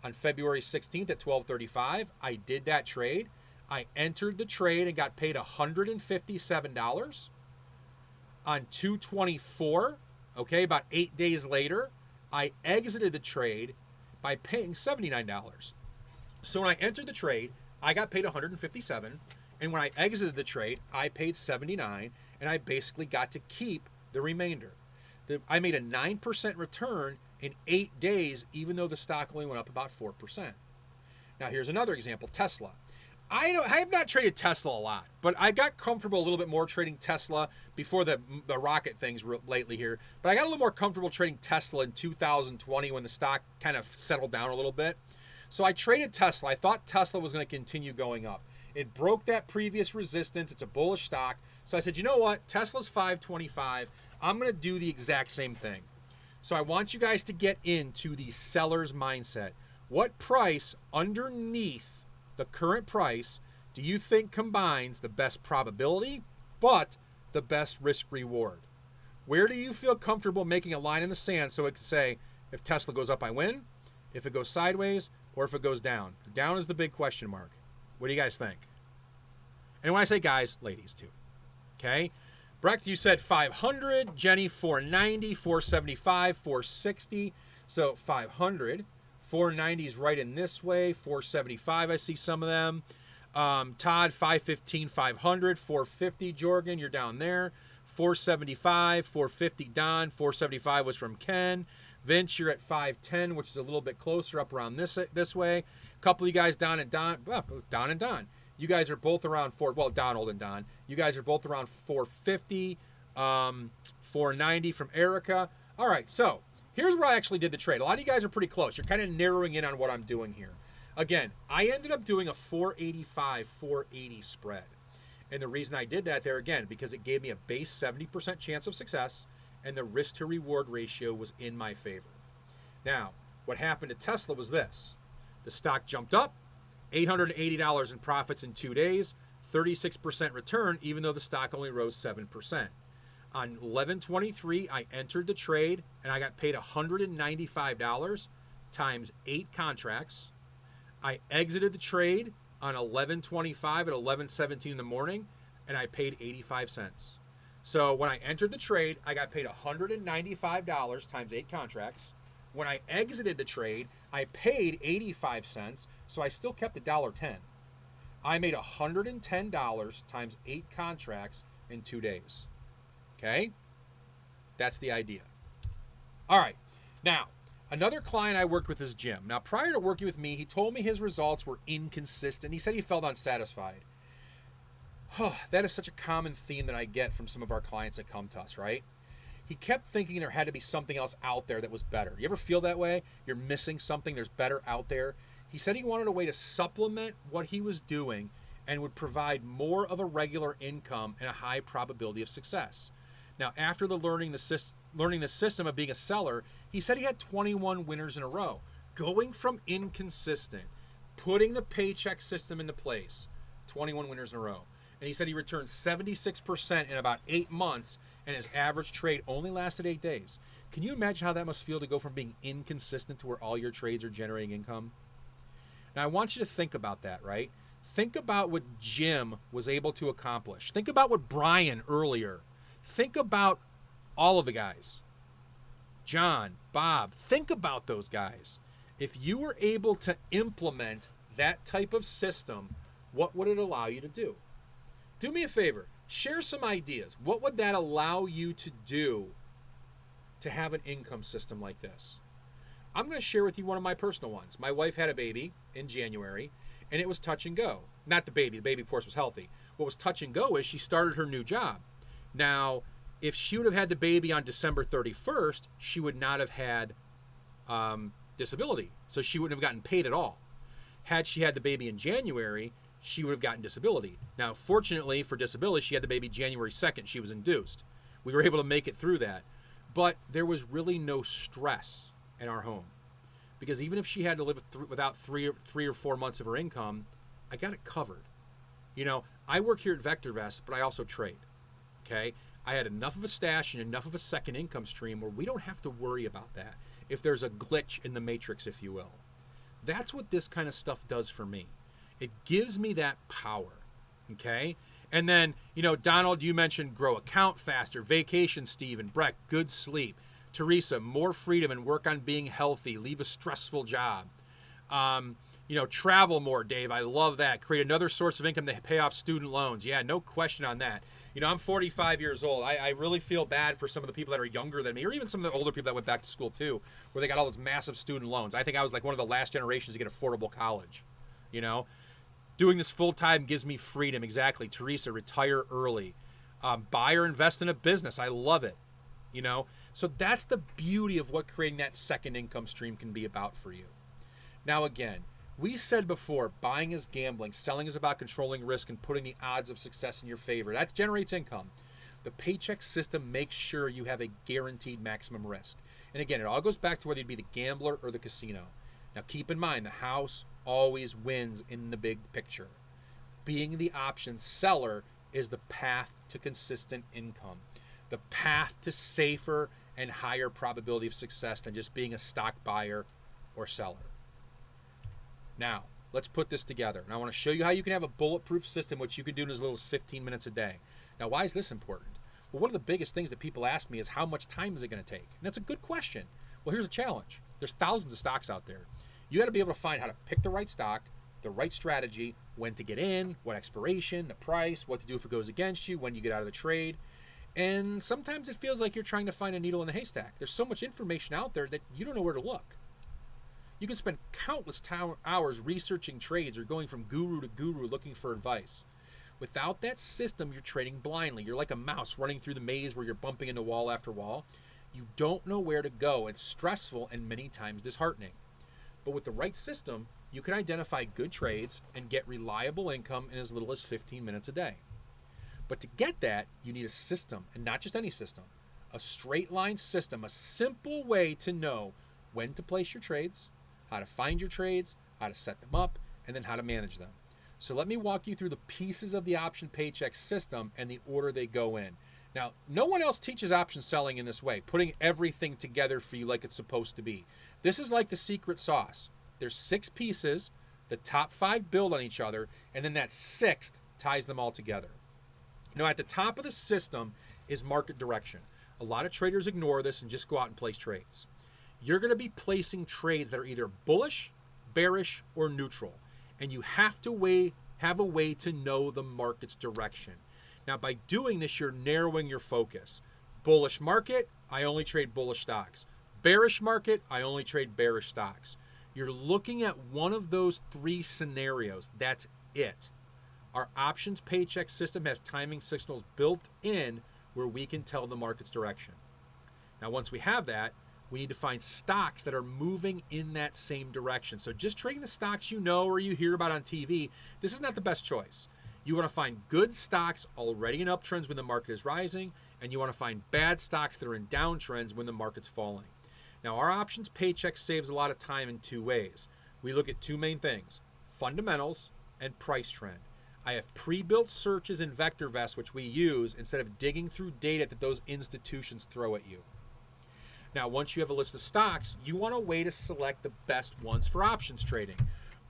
S1: On February 16th at 12:35, I did that trade. I entered the trade and got paid $157. On 2/24, okay, about 8 days later, I exited the trade by paying $79. So when I entered the trade, I got paid $157, and when I exited the trade, I paid $79, and I basically got to keep the remainder. I made a 9% return in 8 days, even though the stock only went up about 4%. Now here's another example, Tesla. I have not traded Tesla a lot, but I got comfortable a little bit more trading Tesla before the rocket things lately here. But I got a little more comfortable trading Tesla in 2020 when the stock kind of settled down a little bit. So I traded Tesla. I thought Tesla was going to continue going up. It broke that previous resistance. It's a bullish stock. So I said, you know what? Tesla's 525. I'm going to do the exact same thing. So I want you guys to get into the seller's mindset. What price underneath the current price do you think combines the best probability but the best risk reward? Where do you feel comfortable making a line in the sand so it can say, if Tesla goes up, I win, if it goes sideways, or if it goes down? Down is the big question mark. What do you guys think? And when I say guys, ladies too. Okay? Brecht, you said 500. Jenny, 490, 475, 460. So 500. 490 is right in this way. 475, I see some of them. Todd, 515, 500. 450, Jorgen, you're down there. 475, 450, Don. 475 was from Ken. Vince, you're at 510, which is a little bit closer, up around this way. A couple of you guys, Don and Don. You guys are both around Donald and Don. You guys are both around 450, 490 from Erica. All right, so here's where I actually did the trade. A lot of you guys are pretty close. You're kind of narrowing in on what I'm doing here. Again, I ended up doing a 485, 480 spread. And the reason I did that there, again, because it gave me a base 70% chance of success, and the risk to reward ratio was in my favor. Now, what happened to Tesla was this. The stock jumped up, $880 in profits in 2 days, 36% return, even though the stock only rose 7%. On 11/23, I entered the trade, and I got paid $195 times 8 contracts. I exited the trade on 11/25 at 11:17 in the morning, and I paid 85 cents. So when I entered the trade, I got paid $195 times 8 contracts. When I exited the trade, I paid 85 cents, so I still kept $1.10. I made $110 times 8 contracts in 2 days. Okay? That's the idea. All right. Now, another client I worked with is Jim. Now, prior to working with me, he told me his results were inconsistent. He said he felt unsatisfied. That is such a common theme that I get from some of our clients that come to us, right? He kept thinking there had to be something else out there that was better. You ever feel that way? You're missing something, there's better out there. He said he wanted a way to supplement what he was doing and would provide more of a regular income and a high probability of success. Now, after learning the system of being a seller, he said he had 21 winners in a row. Going from inconsistent, putting the paycheck system into place, 21 winners in a row. And he said he returned 76% in about 8 months, and his average trade only lasted 8 days. Can you imagine how that must feel to go from being inconsistent to where all your trades are generating income? Now, I want you to think about that, right? Think about what Jim was able to accomplish. Think about what Brian earlier. Think about all of the guys. John, Bob, think about those guys. If you were able to implement that type of system, what would it allow you to do? Do me a favor, share some ideas. What would that allow you to do to have an income system like this? I'm going to share with you one of my personal ones. My wife had a baby in January, and it was touch and go. Not the baby. The baby, of course, was healthy. What was touch and go is she started her new job. Now, if she would have had the baby on December 31st, she would not have had disability. So she wouldn't have gotten paid at all. Had she had the baby in January, she would have gotten disability. Now, fortunately for disability, she had the baby January 2nd. She was induced. We were able to make it through that. But there was really no stress in our home. Because even if she had to live without three or 4 months of her income, I got it covered. You know, I work here at VectorVest, but I also trade. Okay? I had enough of a stash and enough of a second income stream where we don't have to worry about that if there's a glitch in the matrix, if you will. That's what this kind of stuff does for me. It gives me that power, okay? And then, you know, Donald, you mentioned grow account faster, vacation, Steve and Breck, good sleep. Teresa, more freedom and work on being healthy, leave a stressful job. You know, travel more, Dave, I love that. Create another source of income to pay off student loans. Yeah, no question on that. You know, I'm 45 years old. I really feel bad for some of the people that are younger than me, or even some of the older people that went back to school too, where they got all those massive student loans. I think I was like one of the last generations to get affordable college, you know? Doing this full-time gives me freedom. Exactly. Teresa, retire early. Buy or invest in a business. I love it. You know, so that's the beauty of what creating that second income stream can be about for you. Now, again, we said before, buying is gambling, selling is about controlling risk and putting the odds of success in your favor. That generates income. The paycheck system makes sure you have a guaranteed maximum risk. And again, it all goes back to whether you'd be the gambler or the casino. Now, keep in mind, the house always wins in the big picture. Being the option seller is the path to consistent income, the path to safer and higher probability of success than just being a stock buyer or seller. Now, let's put this together. And I want to show you how you can have a bulletproof system, which you can do in as little as 15 minutes a day. Now, why is this important? Well, one of the biggest things that people ask me is how much time is it going to take? And that's a good question. Well, here's a challenge. There's thousands of stocks out there. You got to be able to find how to pick the right stock, the right strategy, when to get in, what expiration, the price, what to do if it goes against you, when you get out of the trade. And sometimes it feels like you're trying to find a needle in a haystack. There's so much information out there that you don't know where to look. You can spend countless hours researching trades or going from guru to guru looking for advice. Without that system, you're trading blindly. You're like a mouse running through the maze where you're bumping into wall after wall. You don't know where to go. It's stressful and many times disheartening. But with the right system, you can identify good trades and get reliable income in as little as 15 minutes a day. But to get that, you need a system, and not just any system. A straight line system, a simple way to know when to place your trades, how to find your trades, how to set them up, and then how to manage them. So let me walk you through the pieces of the option paycheck system and the order they go in. Now, no one else teaches option selling in this way, putting everything together for you like it's supposed to be. This is like the secret sauce. There's 6 pieces, the top 5 build on each other, and then that 6th ties them all together. Now, at the top of the system is market direction. A lot of traders ignore this and just go out and place trades. You're going to be placing trades that are either bullish, bearish, or neutral. And you have to weigh have a way to know the market's direction. Now, by doing this, you're narrowing your focus. Bullish market, I only trade bullish stocks. Bearish market, I only trade bearish stocks. You're looking at one of those three scenarios. That's it. Our options paycheck system has timing signals built in where we can tell the market's direction. Now, once we have that, we need to find stocks that are moving in that same direction. So just trading the stocks you know or you hear about on TV, this is not the best choice. You want to find good stocks already in uptrends when the market is rising, and you want to find bad stocks that are in downtrends when the market's falling. Now, our options paycheck saves a lot of time in two ways. We look at two main things, fundamentals and price trend. I have pre-built searches in VectorVest, which we use instead of digging through data that those institutions throw at you. Now, once you have a list of stocks, you want a way to select the best ones for options trading.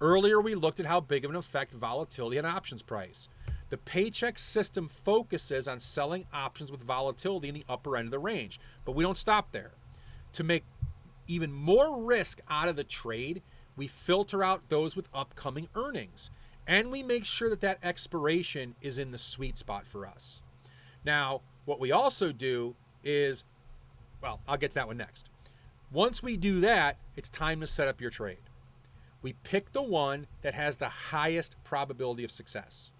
S1: Earlier, we looked at how big of an effect volatility had on options price. The paycheck system focuses on selling options with volatility in the upper end of the range, but we don't stop there. To make even more risk out of the trade, we filter out those with upcoming earnings, and we make sure that that expiration is in the sweet spot for us. Now, what we also do is, well, I'll get to that one next. Once we do that, it's time to set up your trade. We pick the one that has the highest probability of success.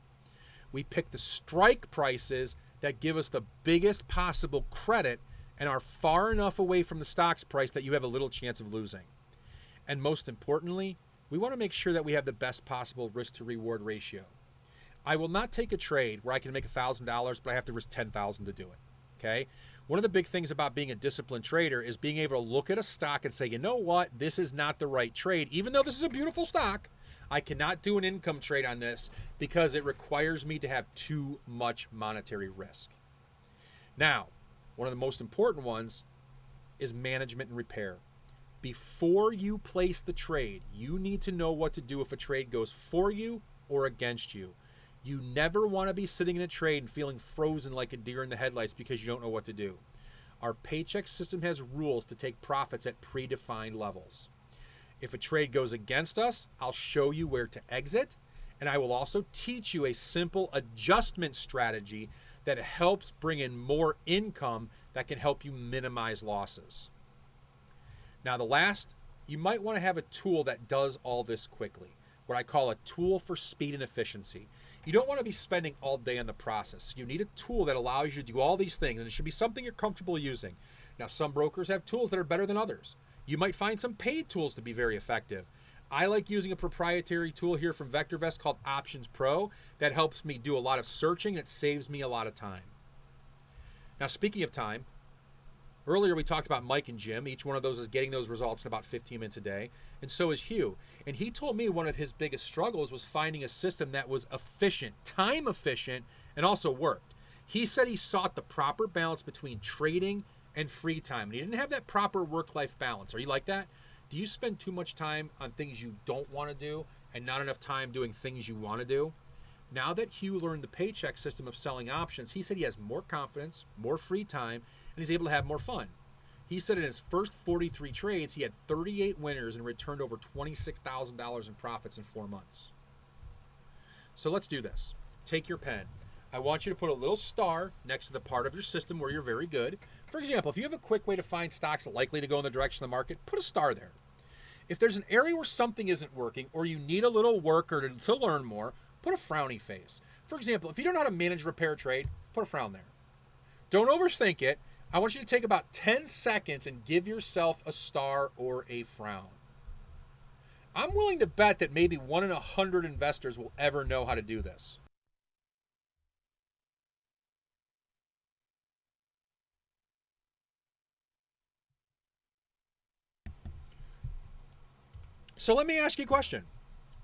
S1: We pick the strike prices that give us the biggest possible credit and are far enough away from the stock's price that you have a little chance of losing. And most importantly, we want to make sure that we have the best possible risk to reward ratio. I will not take a trade where I can make $1,000, but I have to risk $10,000 to do it. Okay? One of the big things about being a disciplined trader is being able to look at a stock and say, you know what, this is not the right trade. Even though this is a beautiful stock, I cannot do an income trade on this because it requires me to have too much monetary risk. Now, one of the most important ones is management and repair. Before you place the trade, you need to know what to do if a trade goes for you or against you. You never want to be sitting in a trade and feeling frozen like a deer in the headlights because you don't know what to do. Our paycheck system has rules to take profits at predefined levels. If a trade goes against us, I'll show you where to exit, and I will also teach you a simple adjustment strategy that helps bring in more income that can help you minimize losses. Now, the last, you might want to have a tool that does all this quickly, what I call a tool for speed and efficiency. You don't want to be spending all day on the process. You need a tool that allows you to do all these things, and it should be something you're comfortable using. Now, some brokers have tools that are better than others. You might find some paid tools to be very effective. I like using a proprietary tool here from VectorVest called Options Pro that helps me do a lot of searching, and it saves me a lot of time. Now, speaking of time, earlier we talked about Mike and Jim. Each one of those is getting those results in about 15 minutes a day, and so is Hugh. And he told me one of his biggest struggles was finding a system that was efficient, time efficient, and also worked. He said he sought the proper balance between trading and free time, and he didn't have that proper work-life balance. Are you like that? Do you spend too much time on things you don't want to do and not enough time doing things you want to do? Now that Hugh learned the paycheck system of selling options, he said he has more confidence, more free time, and he's able to have more fun. He said in his first 43 trades, he had 38 winners and returned over $26,000 in profits in 4 months. So let's do this. Take your pen. I want you to put a little star next to the part of your system where you're very good. For example, if you have a quick way to find stocks likely to go in the direction of the market, put a star there. If there's an area where something isn't working or you need a little work or to learn more, put a frowny face. For example, if you don't know how to manage repair trade, put a frown there. Don't overthink it. I want you to take about 10 seconds and give yourself a star or a frown. I'm willing to bet that maybe 1 in 100 investors will ever know how to do this. So let me ask you a question.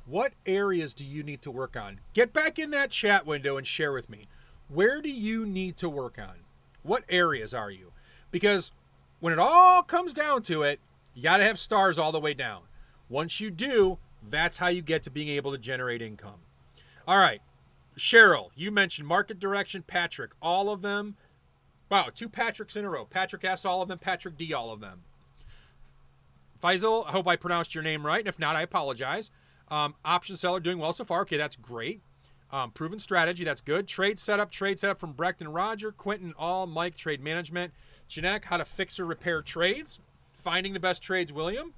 S1: What areas do you need to work on? Get back in that chat window and share with me. Where do you need to work on? What areas are you? Because when it all comes down to it, you got to have stars all the way down. Once you do, that's how you get to being able to generate income. All right. Cheryl, you mentioned market direction, Patrick, all of them. Wow, 2 Patricks in a row. Patrick S, all of them. Patrick D, all of them. Faisal, I hope I pronounced your name right. If not, I apologize. Option seller doing well so far. Okay, that's great. Proven strategy, that's good. Trade setup from Brecht and Roger. Quentin, all. Mike, trade management. Janek, how to fix or repair trades. Finding the best trades, William.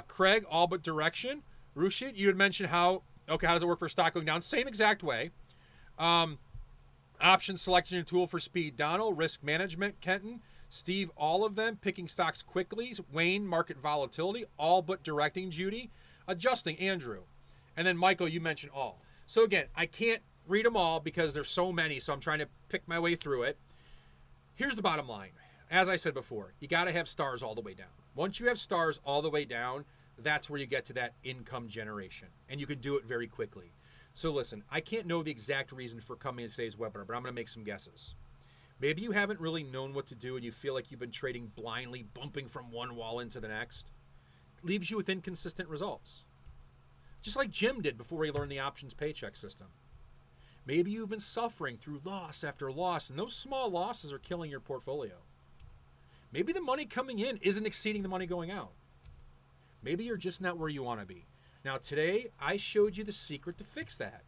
S1: Craig, all but direction. Rushit, you had mentioned how does it work for stock going down? Same exact way. Option selection and tool for speed, Donald. Risk management, Kenton. Steve, all of them. Picking stocks quickly. Wayne, market volatility. All but directing, Judy. Adjusting, Andrew. And then Michael, you mentioned all. So again, I can't read them all because there's so many, so I'm trying to pick my way through it. Here's the bottom line. As I said before, you got to have stars all the way down. Once you have stars all the way down, that's where you get to that income generation, and you can do it very quickly. So listen, I can't know the exact reason for coming to today's webinar, but I'm going to make some guesses. Maybe you haven't really known what to do and you feel like you've been trading blindly, bumping from one wall into the next. It leaves you with inconsistent results. Just like Jim did before he learned the options paycheck system. Maybe you've been suffering through loss after loss, and those small losses are killing your portfolio. Maybe the money coming in isn't exceeding the money going out. Maybe you're just not where you want to be. Now today, I showed you the secret to fix that.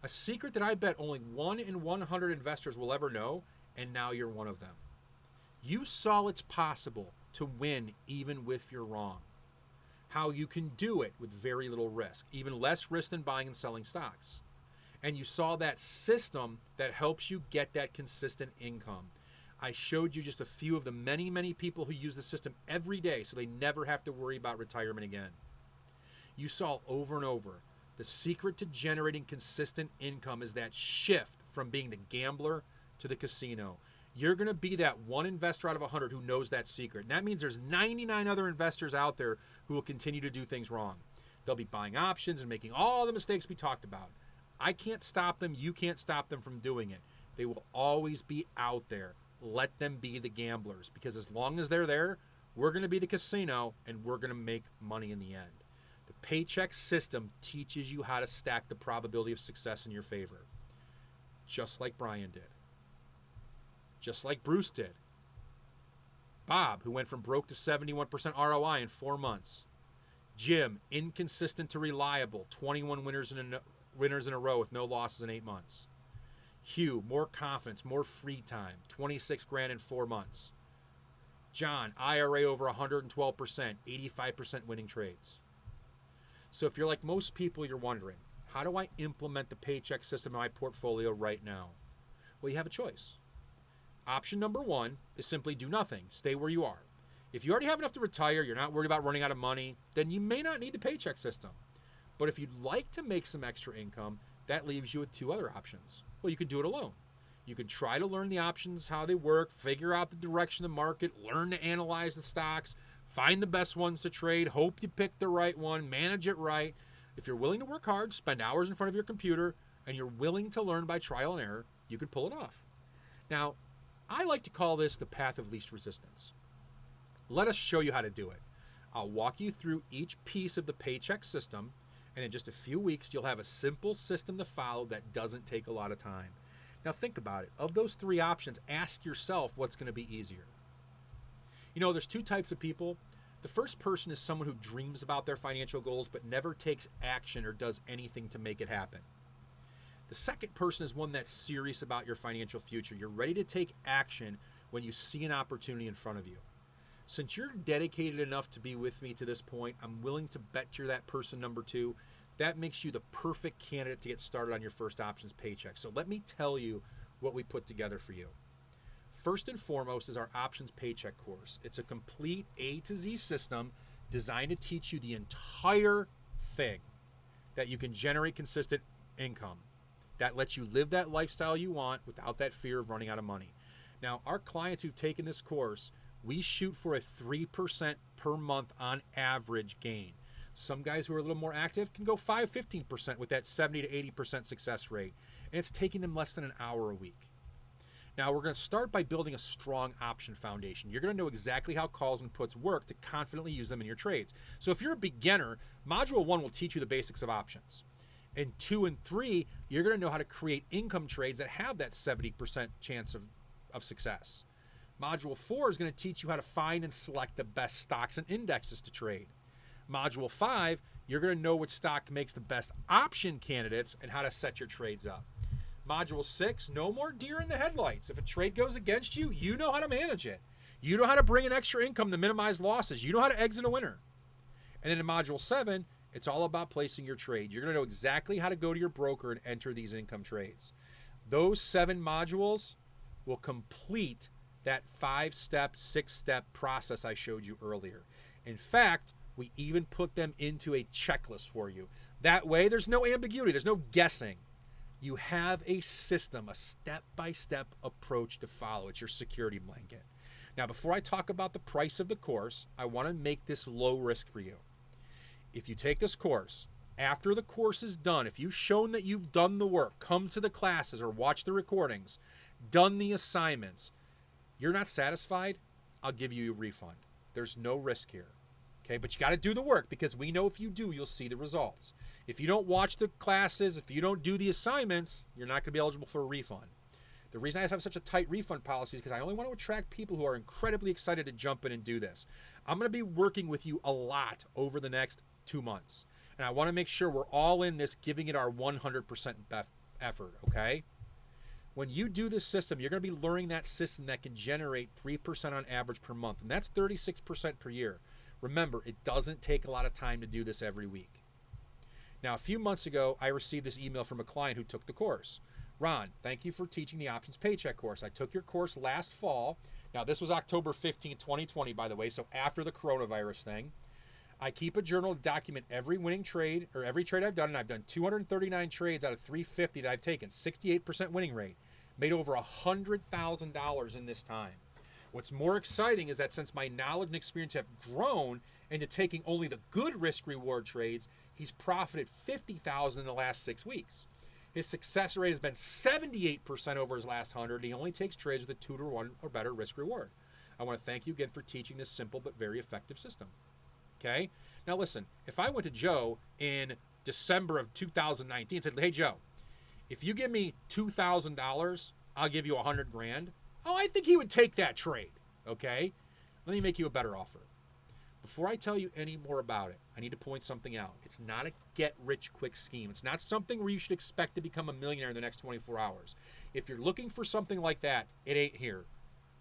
S1: A secret that I bet only 1 in 100 investors will ever know, and now you're one of them. You saw it's possible to win even if you're wrong. How you can do it with very little risk, even less risk than buying and selling stocks. And you saw that system that helps you get that consistent income. I showed you just a few of the many, many people who use the system every day so they never have to worry about retirement again. You saw over and over, the secret to generating consistent income is that shift from being the gambler to the casino. You're going to be that one investor out of 100 who knows that secret. And that means there's 99 other investors out there who will continue to do things wrong. They'll be buying options and making all the mistakes we talked about. I can't stop them. You can't stop them from doing it. They will always be out there. Let them be the gamblers, because as long as they're there, we're going to be the casino and we're going to make money in the end. The paycheck system teaches you how to stack the probability of success in your favor, just like Brian did. Just like Bruce did. Bob, who went from broke to 71% ROI in 4 months. Jim, inconsistent to reliable, 21 winners in a row with no losses in 8 months. Hugh, more confidence, more free time, 26 grand in 4 months. John, IRA over 112%, 85% winning trades. So if you're like most people, you're wondering, how do I implement the paycheck system in my portfolio right now? Well, you have a choice. Option number 1 is simply do nothing. Stay where you are. If you already have enough to retire, you're not worried about running out of money, then you may not need the paycheck system. But if you'd like to make some extra income, that leaves you with 2 other options. Well, you can do it alone. You can try to learn the options, how they work, figure out the direction of the market, learn to analyze the stocks, find the best ones to trade, hope you pick the right one, manage it right. If you're willing to work hard, spend hours in front of your computer, and you're willing to learn by trial and error, you can pull it off. Now, I like to call this the path of least resistance. Let us show you how to do it. I'll walk you through each piece of the paycheck system, and in just a few weeks, you'll have a simple system to follow that doesn't take a lot of time. Now think about it. Of those 3 options, ask yourself what's going to be easier. You know, there's 2 types of people. The first person is someone who dreams about their financial goals but never takes action or does anything to make it happen. The second person is one that's serious about your financial future. You're ready to take action when you see an opportunity in front of you. Since you're dedicated enough to be with me to this point, I'm willing to bet you're that person number 2. That makes you the perfect candidate to get started on your first options paycheck. So let me tell you what we put together for you. First and foremost is our options paycheck course. It's a complete A to Z system designed to teach you the entire thing that you can generate consistent income. That lets you live that lifestyle you want without that fear of running out of money. Now, our clients who've taken this course, we shoot for a 3% per month on average gain. Some guys who are a little more active can go 15% with that 70 to 80% success rate. And it's taking them less than an hour a week. Now, we're going to start by building a strong option foundation. You're going to know exactly how calls and puts work to confidently use them in your trades. So if you're a beginner, Module 1 will teach you the basics of options. In 2 and 3, you're going to know how to create income trades that have that 70% chance of success. Module 4 is going to teach you how to find and select the best stocks and indexes to trade. Module 5, you're going to know which stock makes the best option candidates and how to set your trades up. Module 6, no more deer in the headlights. If a trade goes against you, you know how to manage it. You know how to bring in extra income to minimize losses. You know how to exit a winner. And then in Module 7, it's all about placing your trade. You're going to know exactly how to go to your broker and enter these income trades. Those 7 modules will complete that 5-step, 6-step process I showed you earlier. In fact, we even put them into a checklist for you. That way, there's no ambiguity. There's no guessing. You have a system, a step-by-step approach to follow. It's your security blanket. Now, before I talk about the price of the course, I want to make this low risk for you. If you take this course, after the course is done, if you've shown that you've done the work, come to the classes or watch the recordings, done the assignments, you're not satisfied, I'll give you a refund. There's no risk here. Okay, but you got to do the work, because we know if you do, you'll see the results. If you don't watch the classes, if you don't do the assignments, you're not going to be eligible for a refund. The reason I have such a tight refund policy is because I only want to attract people who are incredibly excited to jump in and do this. I'm going to be working with you a lot over the next 2 months. And I want to make sure we're all in this, giving it our 100% effort, okay? When you do this system, you're going to be learning that system that can generate 3% on average per month. And that's 36% per year. Remember, it doesn't take a lot of time to do this every week. Now, a few months ago, I received this email from a client who took the course. Ron, thank you for teaching the Options Paycheck course. I took your course last fall. Now, this was October 15, 2020, by the way, so after the coronavirus thing. I keep a journal to document every winning trade, or every trade I've done, and I've done 239 trades out of 350 that I've taken, 68% winning rate, made over $100,000 in this time. What's more exciting is that since my knowledge and experience have grown into taking only the good risk-reward trades, he's profited $50,000 in the last 6 weeks. His success rate has been 78% over his last 100. He only takes trades with a 2-to-1 or better risk-reward. I want to thank you again for teaching this simple but very effective system. Okay? Now listen, if I went to Joe in December of 2019 and said, hey Joe, if you give me $2,000, I'll give you $100,000. Oh, I think he would take that trade. Okay? Let me make you a better offer. Before I tell you any more about it, I need to point something out. It's not a get-rich-quick scheme. It's not something where you should expect to become a millionaire in the next 24 hours. If you're looking for something like that, it ain't here.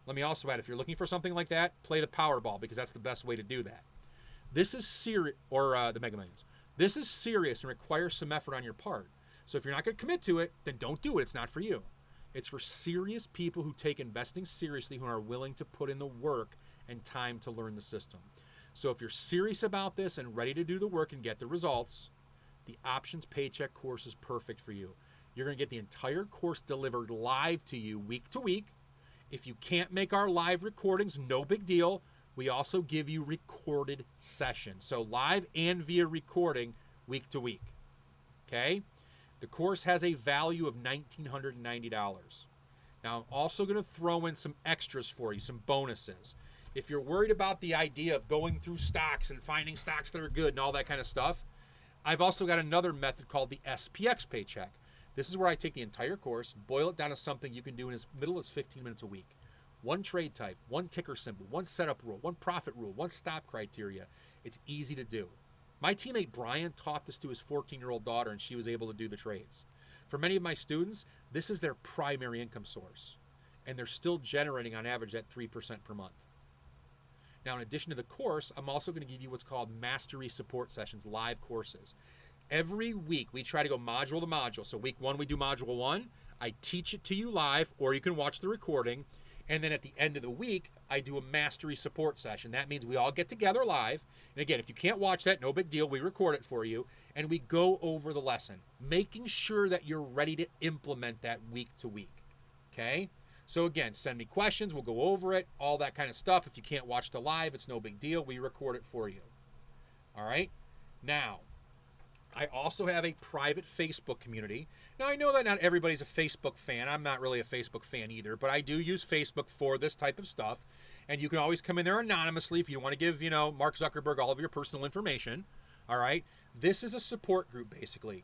S1: Let me also add, if you're looking for something like that, play the Powerball, because that's the best way to do that. This is serious, or the Mega Millions. This is serious and requires some effort on your part. So if you're not going to commit to it, then don't do it. It's not for you. It's for serious people who take investing seriously, who are willing to put in the work and time to learn the system. So if you're serious about this and ready to do the work and get the results, the Options Paycheck course is perfect for you. You're going to get the entire course delivered live to you week to week. If you can't make our live recordings, no big deal. We also give you recorded sessions. So live and via recording week to week. Okay? The course has a value of $1,990. Now, I'm also going to throw in some extras for you, some bonuses. If you're worried about the idea of going through stocks and finding stocks that are good and all that kind of stuff, I've also got another method called the Spx Paycheck. This is where I take the entire course, boil it down to something you can do in as little as 15 minutes a week. One trade type, one ticker symbol, one setup rule, one profit rule, one stop criteria. It's easy to do. My teammate Brian taught this to his 14-year-old daughter, and she was able to do the trades. For many of my students, this is their primary income source, and they're still generating on average that 3% per month. Now, in addition to the course, I'm also going to give you what's called mastery support sessions, live courses. Every week, we try to go module to module. So week 1, we do module 1. I teach it to you live, or you can watch the recording. And then at the end of the week, I do a mastery support session. That means we all get together live. And again, if you can't watch that, no big deal. We record it for you. And we go over the lesson, making sure that you're ready to implement that week to week. Okay? So again, send me questions. We'll go over it, all that kind of stuff. If you can't watch the live, it's no big deal. We record it for you. All right? Now, I also have a private Facebook community. Now, I know that not everybody's a Facebook fan. I'm not really a Facebook fan either, but I do use Facebook for this type of stuff. And you can always come in there anonymously if you want to give, Mark Zuckerberg all of your personal information. All right? This is a support group, basically,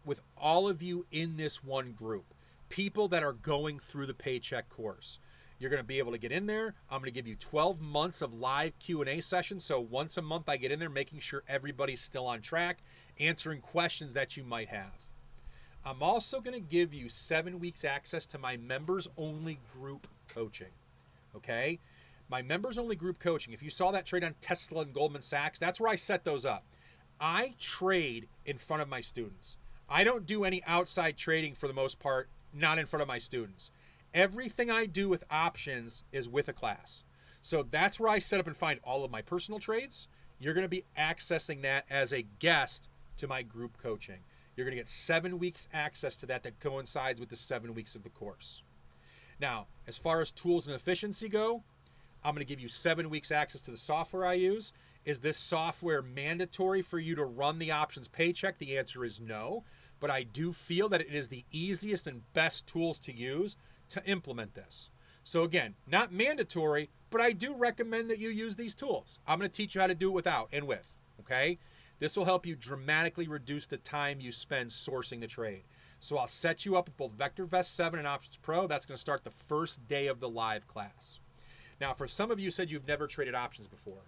S1: with all of you in this one group. People that are going through the Paycheck course. You're going to be able to get in there. I'm going to give you 12 months of live Q&A sessions. So once a month I get in there making sure everybody's still on track, answering questions that you might have. I'm also going to give you 7 weeks access to my members only group coaching. Okay? My members only group coaching. If you saw that trade on Tesla and Goldman Sachs, that's where I set those up. I trade in front of my students. I don't do any outside trading for the most part, not in front of my students. Everything I do with options is with a class. So that's where I set up and find all of my personal trades. You're going to be accessing that as a guest to my group coaching. You're going to get 7 weeks access to that coincides with the 7 weeks of the course. Now, as far as tools and efficiency go, I'm going to give you 7 weeks access to the software I use. Is this software mandatory for you to run the options paycheck? The answer is no, but I do feel that it is the easiest and best tools to use to implement this. So again, not mandatory, but I do recommend that you use these tools. I'm going to teach you how to do it without and with, okay? This will help you dramatically reduce the time you spend sourcing the trade. So I'll set you up with both VectorVest 7 and Options Pro. That's going to start the first day of the live class. Now, for some of you said you've never traded options before.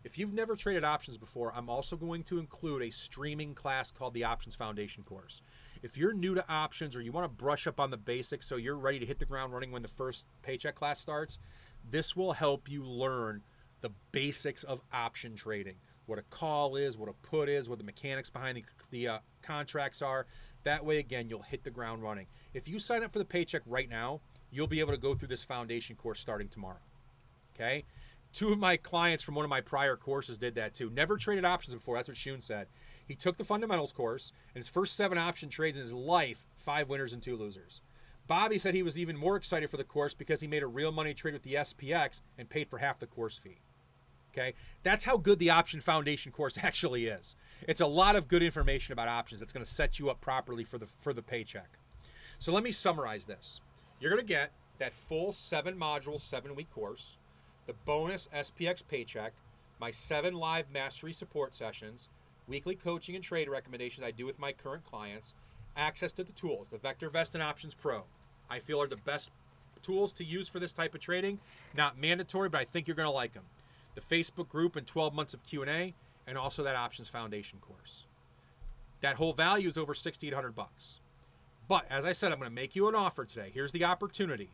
S1: If you've never traded options before, I'm also going to include a streaming class called the Options Foundation course. If you're new to options or you want to brush up on the basics so you're ready to hit the ground running when the first paycheck class starts, this will help you learn the basics of option trading. What a call is, what a put is, what the mechanics behind the contracts are. That way, again, you'll hit the ground running. If you sign up for the paycheck right now, you'll be able to go through this foundation course starting tomorrow. Okay? 2 of my clients from one of my prior courses did that too. Never traded options before. That's what Shun said. He took the fundamentals course, and his first 7 option trades in his life, 5 winners and 2 losers. Bobby said he was even more excited for the course because he made a real money trade with the SPX and paid for half the course fee. Okay? That's how good the Option Foundation course actually is. It's a lot of good information about options that's going to set you up properly for the paycheck. So let me summarize this. You're going to get that full 7-module, 7-week course, the bonus SPX Paycheck, my 7 live mastery support sessions, weekly coaching and trade recommendations I do with my current clients, access to the tools, the VectorVest and Options Pro. I feel are the best tools to use for this type of trading. Not mandatory, but I think you're going to like them. The Facebook group and 12 months of Q&A, and also that Options Foundation course. That whole value is over $6,800. But as I said, I'm going to make you an offer today. Here's the opportunity.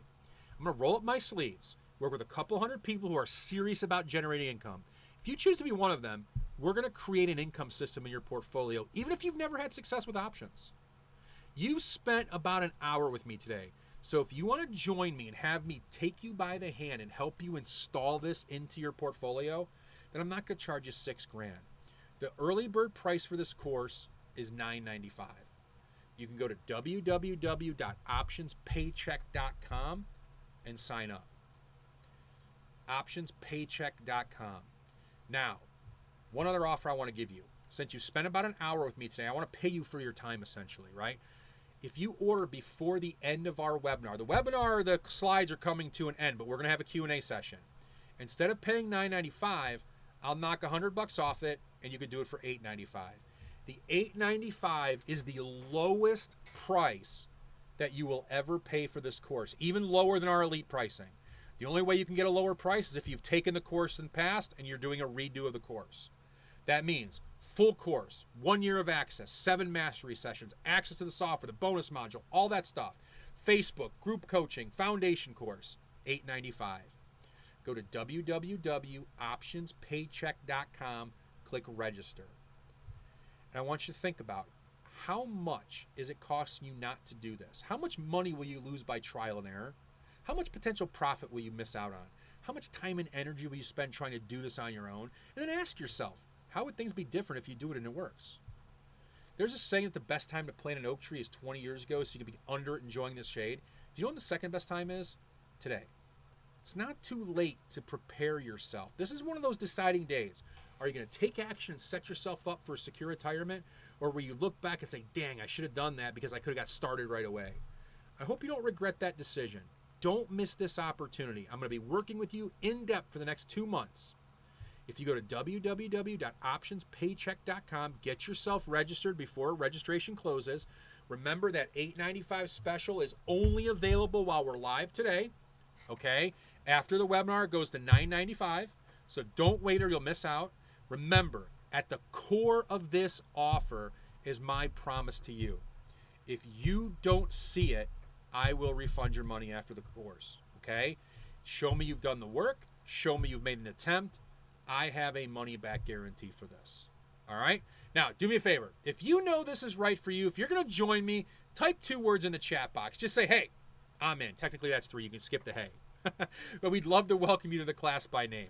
S1: I'm going to roll up my sleeves, work with a couple hundred people who are serious about generating income. If you choose to be one of them, we're going to create an income system in your portfolio, even if you've never had success with options. You've spent about an hour with me today. So if you want to join me and have me take you by the hand and help you install this into your portfolio, then I'm not going to charge you $6,000. The early bird price for this course is $995. You can go to www.optionspaycheck.com and sign up. Optionspaycheck.com. Now, one other offer I want to give you. Since you spent about an hour with me today, I want to pay you for your time essentially, right? If you order before the end of our webinar, the slides are coming to an end, but we're going to have a Q&A session. Instead of paying $995, I'll knock $100 off it, and you could do it for $895. The $895 is the lowest price that you will ever pay for this course, even lower than our elite pricing. The only way you can get a lower price is if you've taken the course in the past and you're doing a redo of the course. That means full course, 1 year of access, 7 mastery sessions, access to the software, the bonus module, all that stuff. Facebook, group coaching, foundation course, $895. Go to www.optionspaycheck.com, click register. And I want you to think about how much is it costing you not to do this? How much money will you lose by trial and error? How much potential profit will you miss out on? How much time and energy will you spend trying to do this on your own? And then ask yourself, how would things be different if you do it and it works? There's a saying that the best time to plant an oak tree is 20 years ago so you can be under it enjoying the shade. Do you know when the second best time is? Today. It's not too late to prepare yourself. This is one of those deciding days. Are you going to take action and set yourself up for a secure retirement? Or will you look back and say, dang, I should have done that because I could have got started right away? I hope you don't regret that decision. Don't miss this opportunity. I'm going to be working with you in depth for the next 2 months. If you go to www.optionspaycheck.com, get yourself registered before registration closes. Remember that $895 special is only available while we're live today. Okay? After the webinar, it goes to $995. So don't wait or you'll miss out. Remember, at the core of this offer is my promise to you. If you don't see it, I will refund your money after the course. Okay? Show me you've done the work. Show me you've made an attempt. I have a money back guarantee for this. All right? Now, do me a favor. If you know this is right for you, if you're going to join me, type 2 words in the chat box. Just say, hey, I'm in. Technically, that's 3. You can skip the hey. But we'd love to welcome you to the class by name.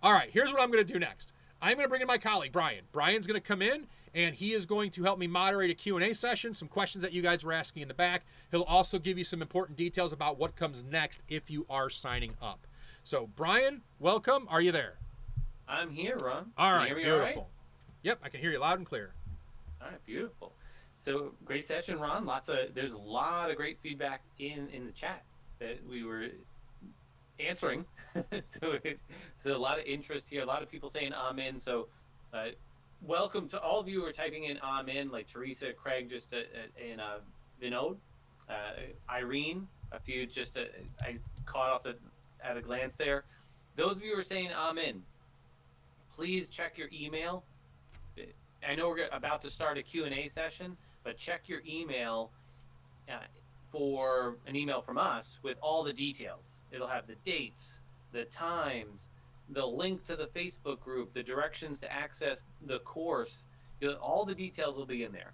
S1: All right, here's what I'm going to do next. I'm going to bring in my colleague, Brian. Brian's going to come in, and he is going to help me moderate a Q&A session, some questions that you guys were asking in the back. He'll also give you some important details about what comes next if you are signing up. So, Brian, welcome. Are you there?
S2: I'm here, Ron.
S1: All right, beautiful.
S2: All right?
S1: Yep, I can hear you loud and clear.
S2: All right, beautiful. So, great session, Ron. There's a lot of great feedback in the chat that we were answering. so a lot of interest here. A lot of people saying amen. So welcome to all of you who are typing in amen, like Teresa, Craig, just and Vinod, Irene, a few just I caught off at a glance there. Those of you who are saying amen, please check your email. I know we're about to start a Q&A session, but check your email for an email from us with all the details. It'll have the dates, the times, the link to the Facebook group, the directions to access the course. All the details will be in there.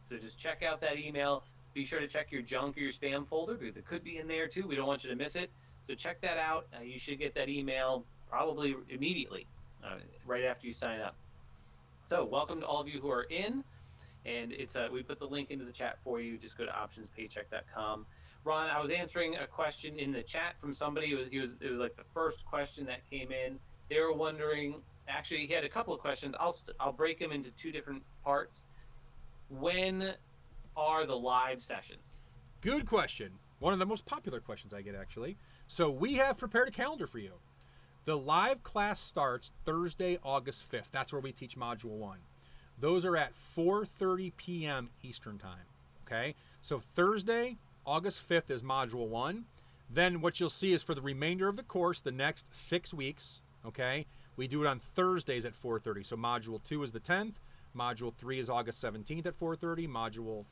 S2: So just check out that email. Be sure to check your junk or your spam folder because it could be in there too. We don't want you to miss it. So check that out. You should get that email probably immediately, right after you sign up. So welcome to all of you who are in. And it's we put the link into the chat for you. Just go to optionspaycheck.com. Ron, I was answering a question in the chat from somebody. It was like the first question that came in. They were wondering. Actually, he had a couple of questions. I'll break them into 2 different parts. When are the live sessions?
S1: Good question. One of the most popular questions I get, actually. So we have prepared a calendar for you. The live class starts Thursday, August 5th. That's where we teach Module 1. Those are at 4:30 p.m. Eastern Time, okay? So Thursday, August 5th is Module 1. Then what you'll see is for the remainder of the course, the next 6 weeks, okay, we do it on Thursdays at 4:30. So Module 2 is the 10th. Module 3 is August 17th at 4:30. Module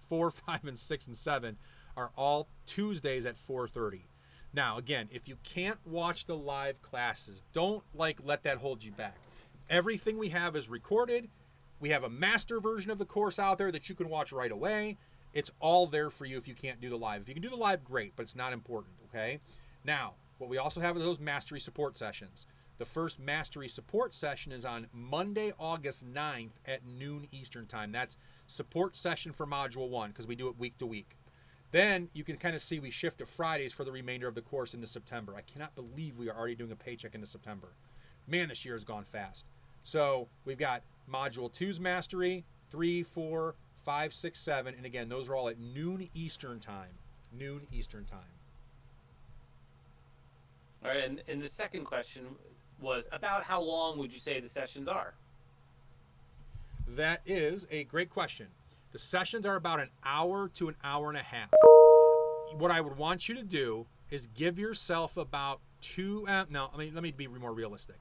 S1: 4, 5, and 6, and 7 are all Tuesdays at 4:30. Now, again, if you can't watch the live classes, don't let that hold you back. Everything we have is recorded. We have a master version of the course out there that you can watch right away. It's all there for you if you can't do the live. If you can do the live, great, but it's not important, okay? Now, what we also have are those mastery support sessions. The first mastery support session is on Monday, August 9th at noon Eastern Time. That's support session for Module 1 because we do it week to week. Then you can kind of see we shift to Fridays for the remainder of the course into September. I cannot believe we are already doing a paycheck into September. Man, this year has gone fast. So we've got Module 2's Mastery, 3, 4, 5, 6, 7, and again, those are all at noon Eastern Time. Noon Eastern Time.
S2: All right, and the second question was about how long would you say the sessions are?
S1: That is a great question. The sessions are about an hour to an hour and a half. What I would want you to do is give yourself about let me be more realistic.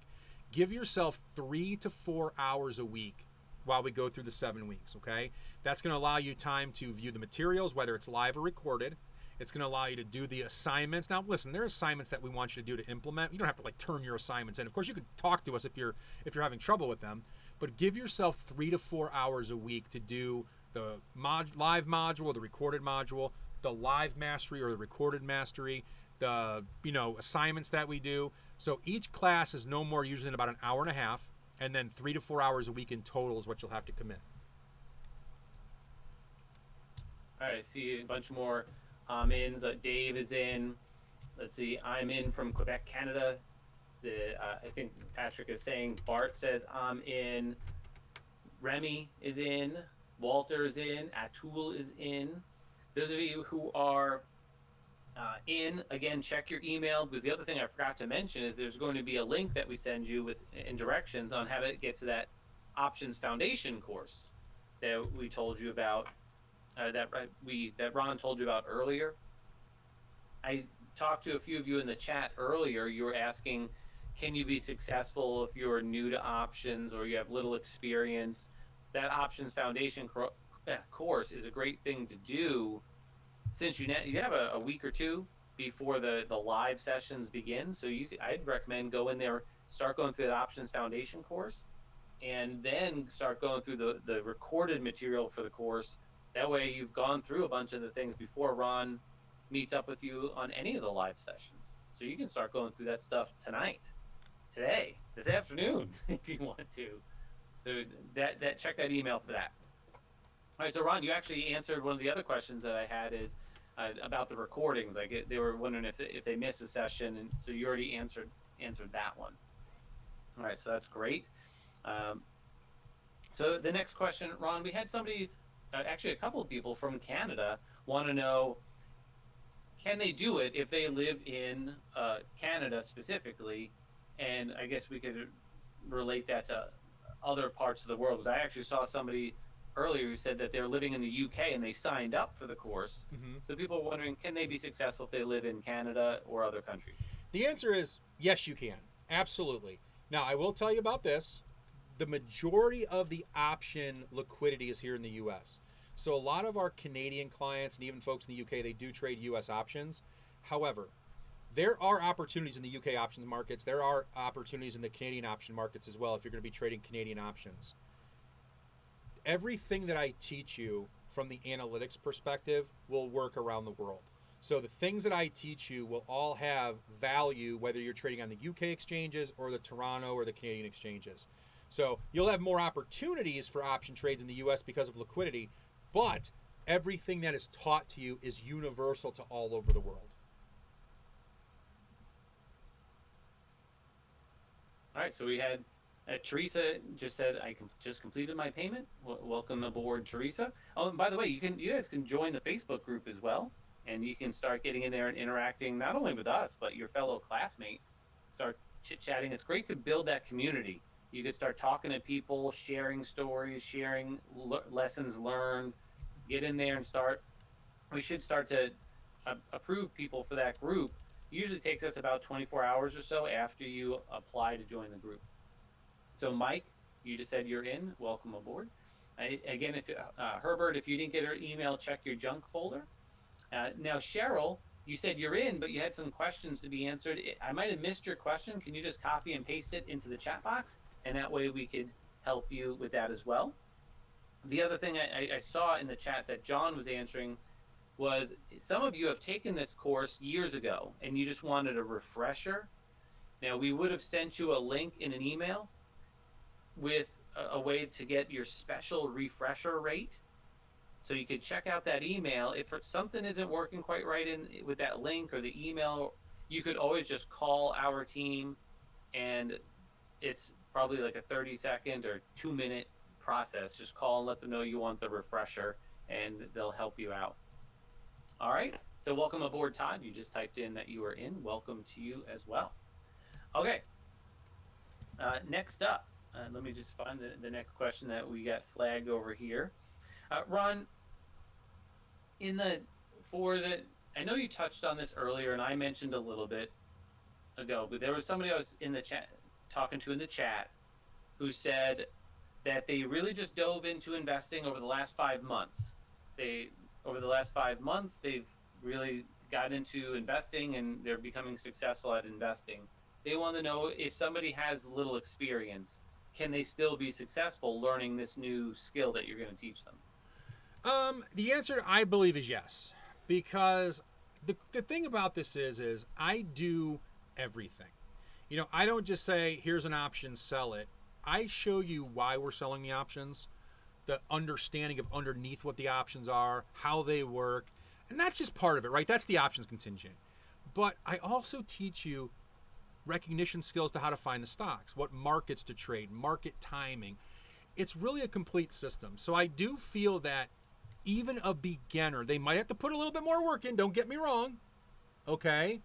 S1: Give yourself 3 to 4 hours a week while we go through the 7 weeks, okay? That's going to allow you time to view the materials, whether it's live or recorded. It's going to allow you to do the assignments. Now, listen, there are assignments that we want you to do to implement. You don't have to turn your assignments in. Of course, you can talk to us if you're having trouble with them, but give yourself 3 to 4 hours a week to do the live module, the recorded module, the live mastery or the recorded mastery, the assignments that we do. So each class is no more usually than about an hour and a half, and then 3 to 4 hours a week in total is what you'll have to commit.
S2: All right, I see a bunch more ins. Dave is in. Let's see, I'm in from Quebec, Canada. I think Patrick is saying. Bart says I'm in. Remy is in. Walter is in. Atul is in. Those of you who are in, again, check your email, because the other thing I forgot to mention is there's going to be a link that we send you in directions on how to get to that Options Foundation course that we told you about, that Ron told you about earlier. I talked to a few of you in the chat earlier. You were asking, can you be successful if you're new to options or you have little experience? That Options Foundation course is a great thing to do, since you have a week or two before the live sessions begin. So I'd recommend go in there, start going through the Options Foundation course, and then start going through the recorded material for the course. That way you've gone through a bunch of the things before Ron meets up with you on any of the live sessions. So you can start going through that stuff tonight, today, this afternoon, if you want to. So that check that email for that. All right, so Ron, you actually answered one of the other questions that I had is about the recordings. Like they were wondering if they missed a session, and so you already answered that one. All right, so that's great. So the next question, Ron, we had somebody, actually a couple of people from Canada, want to know, can they do it if they live in Canada specifically? And I guess we could relate that to other parts of the world, because I actually saw somebody earlier who said that they're living in the UK and they signed up for the course. Mm-hmm. So people are wondering, can they be successful if they live in Canada or other countries?
S1: The answer is yes, you can. Absolutely. Now, I will tell you about this. The majority of the option liquidity is here in the US. So a lot of our Canadian clients and even folks in the UK, they do trade US options. However, there are opportunities in the UK options markets. There are opportunities in the Canadian option markets as well if you're going to be trading Canadian options. Everything that I teach you from the analytics perspective will work around the world. So the things that I teach you will all have value whether you're trading on the UK exchanges or the Toronto or the Canadian exchanges. So you'll have more opportunities for option trades in the US because of liquidity, but everything that is taught to you is universal to all over the world.
S2: All right, so we had Teresa just said, I just completed my payment. Welcome aboard, Teresa. Oh, and by the way, you guys can join the Facebook group as well, and you can start getting in there and interacting not only with us, but your fellow classmates. Start chit-chatting. It's great to build that community. You could start talking to people, sharing stories, sharing lessons learned. Get in there and start. We should start to approve people for that group. It usually takes us about 24 hours or so after you apply to join the group. So Mike, you just said you're in. Welcome aboard. Again, if Herbert, if you didn't get her email, check your junk folder. Now Cheryl, you said you're in, but you had some questions to be answered. I might have missed your question. Can you just copy and paste it into the chat box? And that way we could help you with that as well. The other thing I saw in the chat that John was answering was some of you have taken this course years ago and you just wanted a refresher. Now we would have sent you a link in an email with a way to get your special refresher rate. So you could check out that email. If something isn't working quite right with that link or the email, you could always just call our team, and it's probably like a 30-second or 2-minute process. Just call and let them know you want the refresher, and they'll help you out. All right, so welcome aboard, Todd. You just typed in that you are in. Welcome to you as well. Okay, next up, let me just find the next question that we got flagged over here. Ron, I know you touched on this earlier, and I mentioned a little bit ago, but there was somebody I was in the chat talking to in the chat who said that they really just dove into investing over the last 5 months. Over the last 5 months, they've really got into investing and they're becoming successful at investing. They want to know, if somebody has little experience, can they still be successful learning this new skill that you're going to teach them?
S1: The answer, I believe, is yes. Because the thing about this is I do everything. You know, I don't just say, here's an option, sell it. I show you why we're selling the options, the understanding of underneath what the options are, how they work. And that's just part of it, right? That's the options contingent. But I also teach you recognition skills to how to find the stocks, what markets to trade, market timing. It's really a complete system. So I do feel that even a beginner, they might have to put a little bit more work in, don't get me wrong, okay?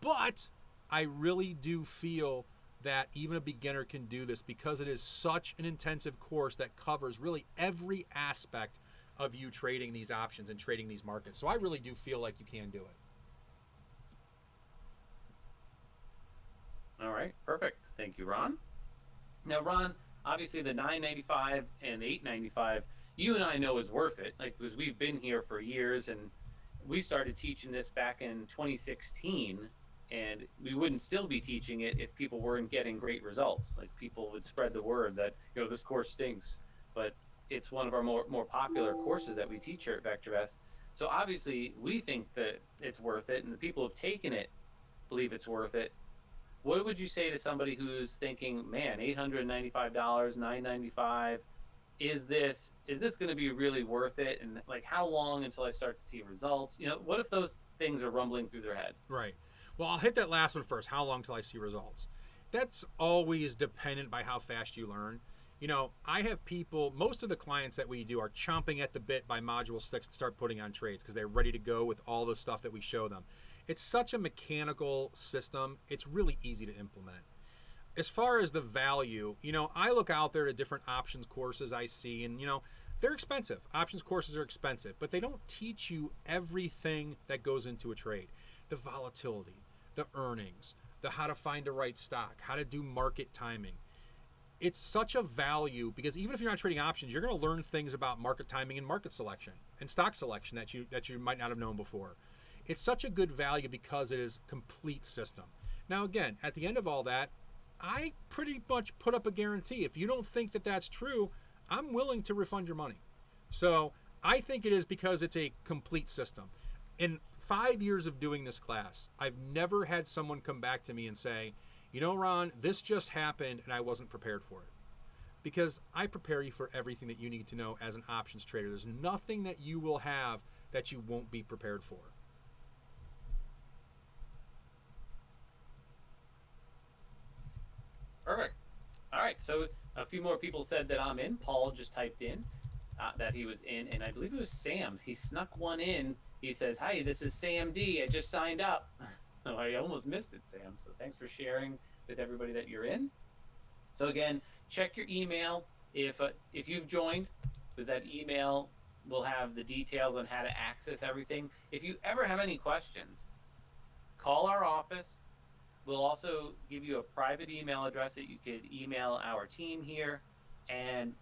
S1: But I really do feel that even a beginner can do this because it is such an intensive course that covers really every aspect of you trading these options and trading these markets. So I really do feel like you can do it.
S2: All right, perfect. Thank you, Ron. Now, Ron, obviously the $9.95 and the $8.95, you and I know is worth it, like, because we've been here for years, and we started teaching this back in 2016, and we wouldn't still be teaching it if people weren't getting great results. Like, people would spread the word that, this course stinks, but it's one of our more popular courses that we teach here at VectorVest. So obviously we think that it's worth it, and the people who have taken it believe it's worth it. What would you say to somebody who's thinking, man, $895, $995, is this going to be really worth it? And like, how long until I start to see results? What if those things are rumbling through their head?
S1: Right. Well, I'll hit that last one first. How long till I see results? That's always dependent by how fast you learn. I have people, most of the clients that we do are chomping at the bit by module 6 to start putting on trades because they're ready to go with all the stuff that we show them. It's such a mechanical system, it's really easy to implement. As far as the value, I look out there to different options courses I see, and they're expensive. Options courses are expensive, but they don't teach you everything that goes into a trade. The volatility, the earnings, the how to find the right stock, how to do market timing. It's such a value because even if you're not trading options, you're going to learn things about market timing and market selection and stock selection that you might not have known before. It's such a good value because it is a complete system. Now, again, at the end of all that, I pretty much put up a guarantee. If you don't think that that's true, I'm willing to refund your money. So I think it is because it's a complete system. In 5 years of doing this class, I've never had someone come back to me and say, Ron, this just happened and I wasn't prepared for it. Because I prepare you for everything that you need to know as an options trader. There's nothing that you will have that you won't be prepared for.
S2: Perfect. All right, so a few more people said that I'm in. Paul just typed in that he was in, and I believe it was Sam. He snuck one in. He says, "Hi, this is Sam D. I just signed up." So I almost missed it, Sam. So thanks for sharing with everybody that you're in. So again, check your email if you've joined, because that email will have the details on how to access everything. If you ever have any questions, call our office. We'll also give you a private email address that you could email our team here, and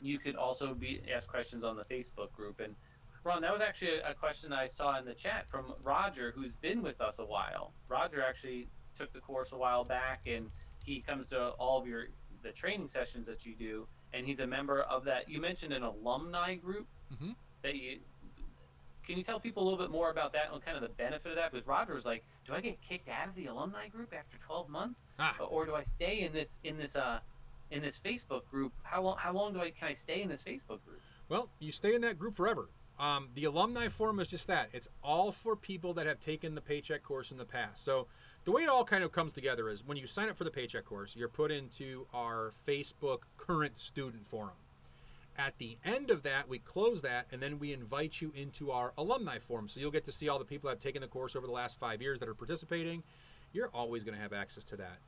S2: you could also ask questions on the Facebook group. And Ron, that was actually a question I saw in the chat from Roger, who's been with us a while. Roger actually took the course a while back, and he comes to all of the training sessions that you do, and he's a member of that. You mentioned an alumni group that you. Can you tell people a little bit more about that and kind of the benefit of that? Because Roger was like, "Do I get kicked out of the alumni group after 12 months, or do I stay in this Facebook group? How long can I stay in this Facebook group?"
S1: Well, you stay in that group forever. The alumni forum is just that. It's all for people that have taken the Paycheck course in the past. So the way it all kind of comes together is when you sign up for the Paycheck course, you're put into our Facebook current student forum. At the end of that, we close that, and then we invite you into our alumni forum. So you'll get to see all the people that have taken the course over the last 5 years that are participating. You're always going to have access to that.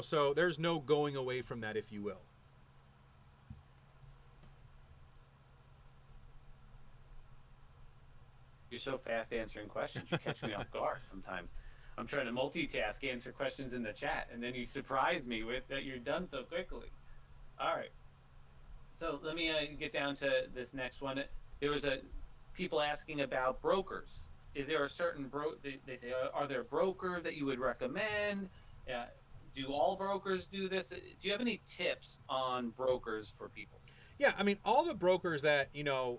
S1: So there's no going away from that, if you will.
S2: You're so fast answering questions. You catch me off guard sometimes. I'm trying to multitask, answer questions in the chat, and then you surprise me with that you're done so quickly. All right. So let me get down to this next one. There was people asking about brokers. Is there a certain they say, are there brokers that you would recommend? Do all brokers do this? Do you have any tips on brokers for people?
S1: Yeah, I mean, all the brokers that,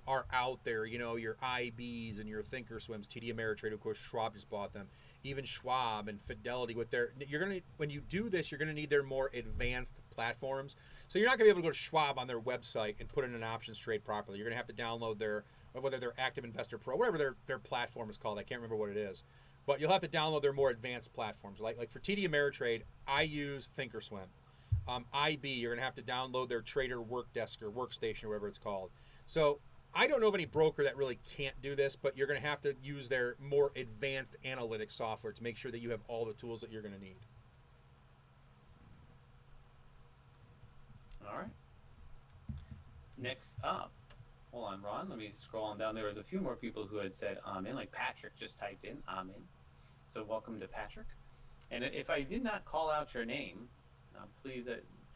S1: are out there, your IBs and your Thinkorswims, TD Ameritrade, of course, Schwab just bought them, even Schwab and Fidelity when you do this, you're going to need their more advanced platforms. So you're not going to be able to go to Schwab on their website and put in an options trade properly. You're going to have to download whether they're Active Investor Pro, whatever their platform is called. I can't remember what it is. But you'll have to download their more advanced platforms. Like for TD Ameritrade, I use Thinkorswim. IB, you're going to have to download their Trader Workdesk or Workstation or whatever it's called. So I don't know of any broker that really can't do this, but you're going to have to use their more advanced analytics software to make sure that you have all the tools that you're going to need.
S2: All right. Next up, hold on, Ron. Let me scroll on down. There was a few more people who had said amen, like Patrick just typed in amen. So welcome to Patrick. And if I did not call out your name, please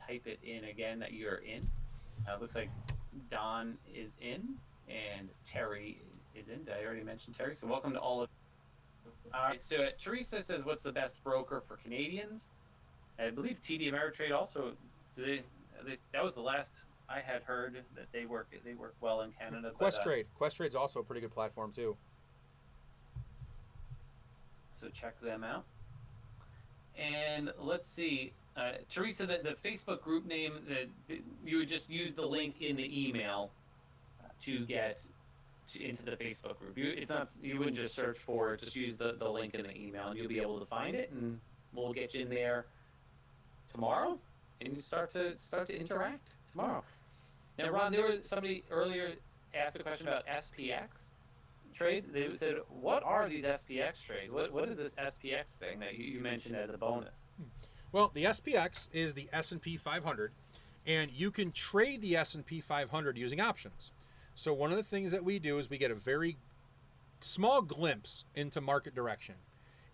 S2: type it in again that you're in. Looks like Don is in, and Terry is in. Did I already mention Terry? So welcome to all of. All right. So Teresa says, "What's the best broker for Canadians?" I believe TD Ameritrade also. That was the last I had heard that they work well in Canada.
S1: Questrade's also a pretty good platform too.
S2: So check them out. And let's see, Teresa, the Facebook group name, you would just use the link in the email to get into the Facebook group. You wouldn't just search for it, just use the link in the email, and you'll be able to find it, and we'll get you in there tomorrow, and you start to interact tomorrow. Now, Ron, there was somebody earlier asked a question about SPX trades. They said, "What are these SPX trades? What is this SPX thing that you mentioned as a bonus?"
S1: Well, the SPX is the S&P 500, and you can trade the S&P 500 using options. So one of the things that we do is we get a very small glimpse into market direction.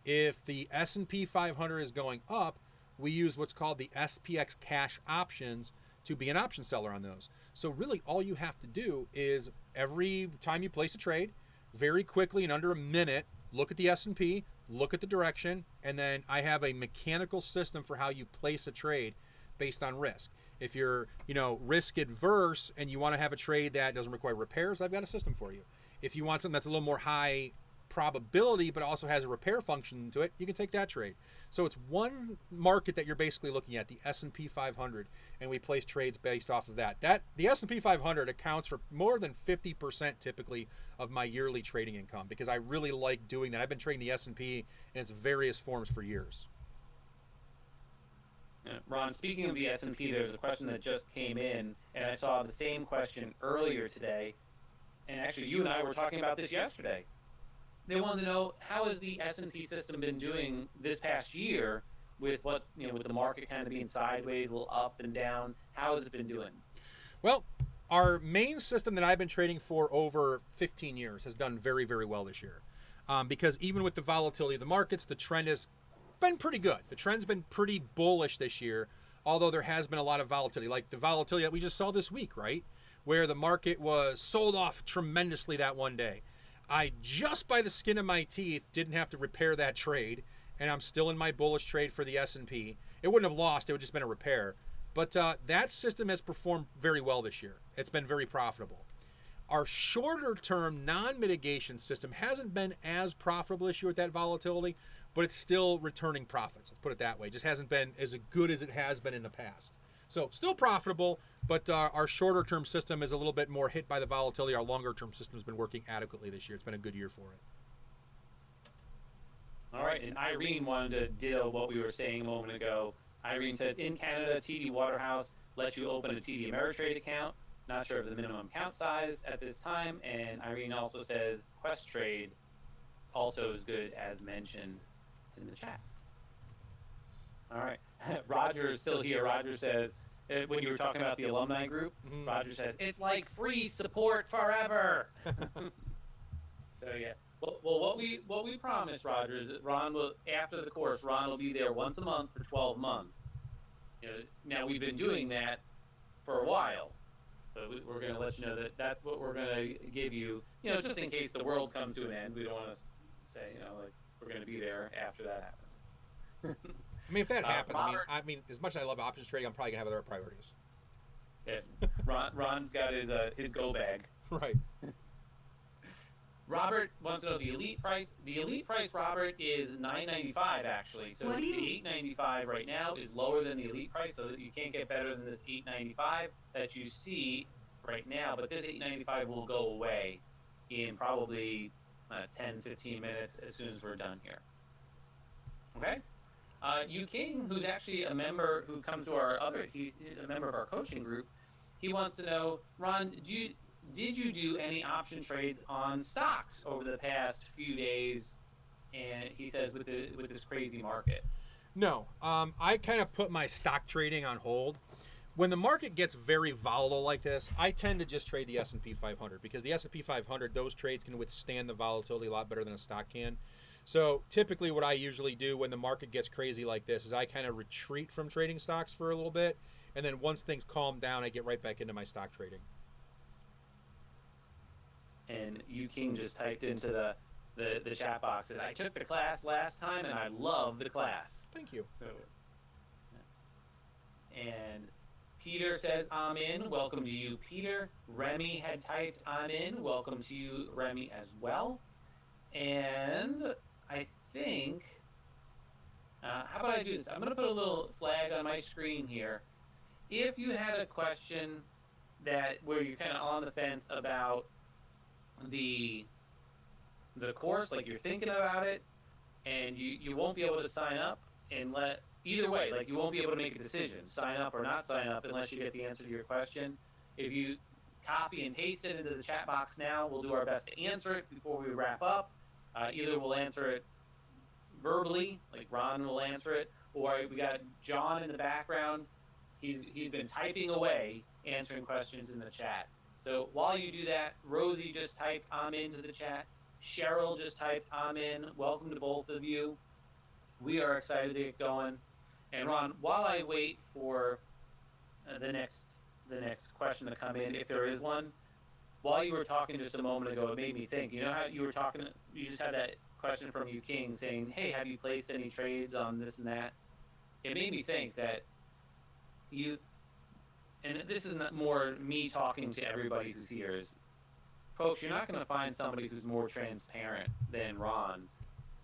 S1: If the S&P 500 is going up, we use what's called the SPX cash options to be an option seller on those. So really all you have to do is every time you place a trade, very quickly in under a minute, look at the S&P, look at the direction, and then I have a mechanical system for how you place a trade based on risk. If you're, risk adverse and you want to have a trade that doesn't require repairs, I've got a system for you. If you want something that's a little more high probability but also has a repair function to it, you can take that trade. So it's one market that you're basically looking at, the S&P 500, and we place trades based off of that. The S&P 500 accounts for more than 50% typically of my yearly trading income because I really like doing that. I've been trading the S&P in its various forms for years.
S2: Ron, speaking of the S&P, there's a question that just came in, and I saw the same question earlier today, and actually you and I were talking about this yesterday. They wanted to know, how has the S&P system been doing this past year with with the market kind of being sideways, a little up and down? How has it been doing?
S1: Well, our main system that I've been trading for over 15 years has done very, very well this year. Because even with the volatility of the markets, the trend has been pretty good. The trend's been pretty bullish this year, although there has been a lot of volatility, like the volatility that we just saw this week, right? Where the market was sold off tremendously that one day. I just by the skin of my teeth didn't have to repair that trade, and I'm still in my bullish trade for the S&P. It wouldn't have lost, it would have just been a repair. But that system has performed very well this year. It's been very profitable. Our shorter term non-mitigation system hasn't been as profitable this year with that volatility, but it's still returning profits. Let's put it that way. It just hasn't been as good as it has been in the past. So still profitable, but our shorter term system is a little bit more hit by the volatility. Our longer term system has been working adequately this year. It's been a good year for it.
S2: All right, and Irene wanted to ditto what we were saying a moment ago. Irene says, in Canada, TD Waterhouse lets you open a TD Ameritrade account. Not sure of the minimum account size at this time. And Irene also says, Questrade also is good as mentioned in the chat. All right. Roger is still here. Roger says, when you were talking about the alumni group, Roger says, it's like free support forever. So, yeah. Well, what we promised, Roger, is that Ron will, after the course, Ron will be there once a month for 12 months. Now, we've been doing that for a while. But we're going to let you know that that's what we're going to give you, just in case the world comes to an end. We don't want to say, we're going to be there after that happens.
S1: I mean, if that happens, I mean, as much as I love options trading, I'm probably going to have other priorities.
S2: Yeah. Ron's got his go bag.
S1: Right.
S2: Robert wants to know the elite price. The elite price, Robert, is $9.95 actually. So the $8.95 right now is lower than the elite price, so that you can't get better than this $8.95 that you see right now. But this $8.95 will go away in probably 10, 15 minutes as soon as we're done here. Okay. Yu King, who's actually a member who comes to a member of our coaching group, he wants to know, Ron, did you do any option trades on stocks over the past few days? And he says with this crazy market.
S1: No, I kind of put my stock trading on hold. When the market gets very volatile like this, I tend to just trade the S&P 500 because the S&P 500, those trades can withstand the volatility a lot better than a stock can. So typically what I usually do when the market gets crazy like this is I kind of retreat from trading stocks for a little bit. And then once things calm down, I get right back into my stock trading.
S2: And you King just typed into the chat box that I took the class last time and I love the class.
S1: Thank you.
S2: So, and Peter says, I'm in. Welcome to you, Peter. Remy had typed, I'm in. Welcome to you, Remy, as well. And I think, how about I do this? I'm going to put a little flag on my screen here. If you had a question where you're kind of on the fence about the course, like you're thinking about it, and you won't be able to sign up and either way, like you won't be able to make a decision, sign up or not sign up, unless you get the answer to your question. If you copy and paste it into the chat box now, we'll do our best to answer it before we wrap up. Either we'll answer it verbally, like Ron will answer it, or we got John in the background. He's been typing away, answering questions in the chat. So while you do that, Rosie just typed I'm into the chat. Cheryl just typed I'm in. Welcome to both of you. We are excited to get going. And Ron, while I wait for the next question to come in, if there is one, while you were talking just a moment ago, it made me think. You know how you were talking? You just had that question from you King saying, "Hey, have you placed any trades on this and that?" It made me think that and this is not more me talking to everybody who's here, is, folks, you're not going to find somebody who's more transparent than Ron.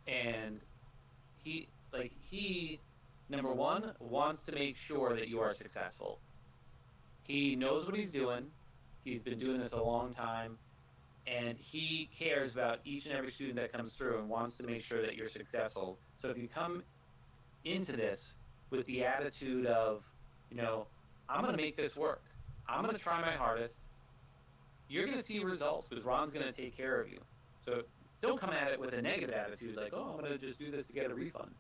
S2: And he number one, wants to make sure that you are successful. He knows what he's doing. He's been doing this a long time, and he cares about each and every student that comes through and wants to make sure that you're successful. So if you come into this with the attitude of, I'm going to make this work, I'm going to try my hardest, you're going to see results because Ron's going to take care of you. So don't come at it with a negative attitude like, oh, I'm going to just do this to get a refund.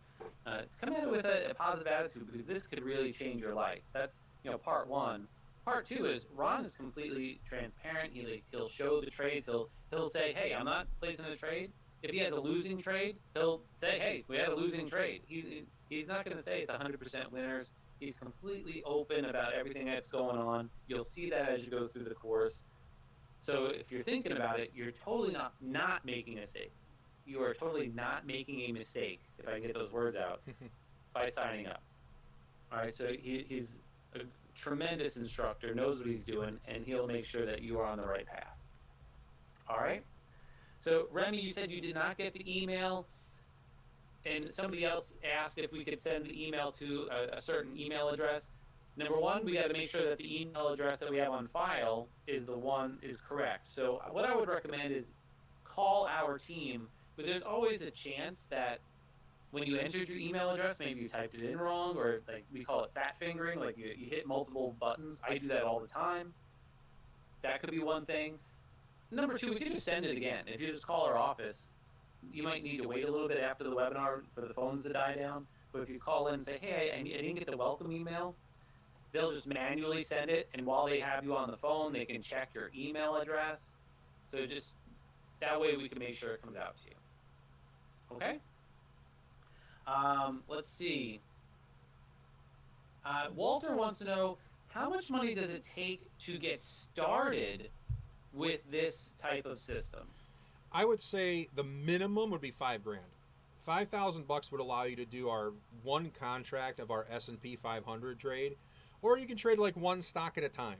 S2: Come at it with a positive attitude, because this could really change your life. That's, part one. Part two is Ron is completely transparent. He'll show the trades. He'll say, hey, I'm not placing a trade. If he has a losing trade, he'll say, hey, we had a losing trade. He's not going to say it's 100% winners. He's completely open about everything that's going on. You'll see that as you go through the course. So if you're thinking about it, you're totally not making a mistake. You are totally not making a mistake, if I can get those words out, by signing up. All right, so he's a tremendous instructor, knows what he's doing, and he'll make sure that you are on the right path. All right? So, Remy, you said you did not get the email, and somebody else asked if we could send the email to a certain email address. Number one, we got to make sure that the email address that we have on file is correct. So what I would recommend is call our team, because there's always a chance that when you entered your email address, maybe you typed it in wrong, or like we call it fat fingering, like you hit multiple buttons. I do that all the time. That could be one thing. Number two, we could just send it again. If you just call our office, you might need to wait a little bit after the webinar for the phones to die down. But if you call in and say, hey, I didn't get the welcome email, they'll just manually send it. And while they have you on the phone, they can check your email address. So just that way we can make sure it comes out to you. Okay? Let's see. Walter wants to know, how much money does it take to get started with this type of system?
S1: I would say the minimum would be $5,000. $5,000 would allow you to do our one contract of our S&P 500 trade, or you can trade like one stock at a time.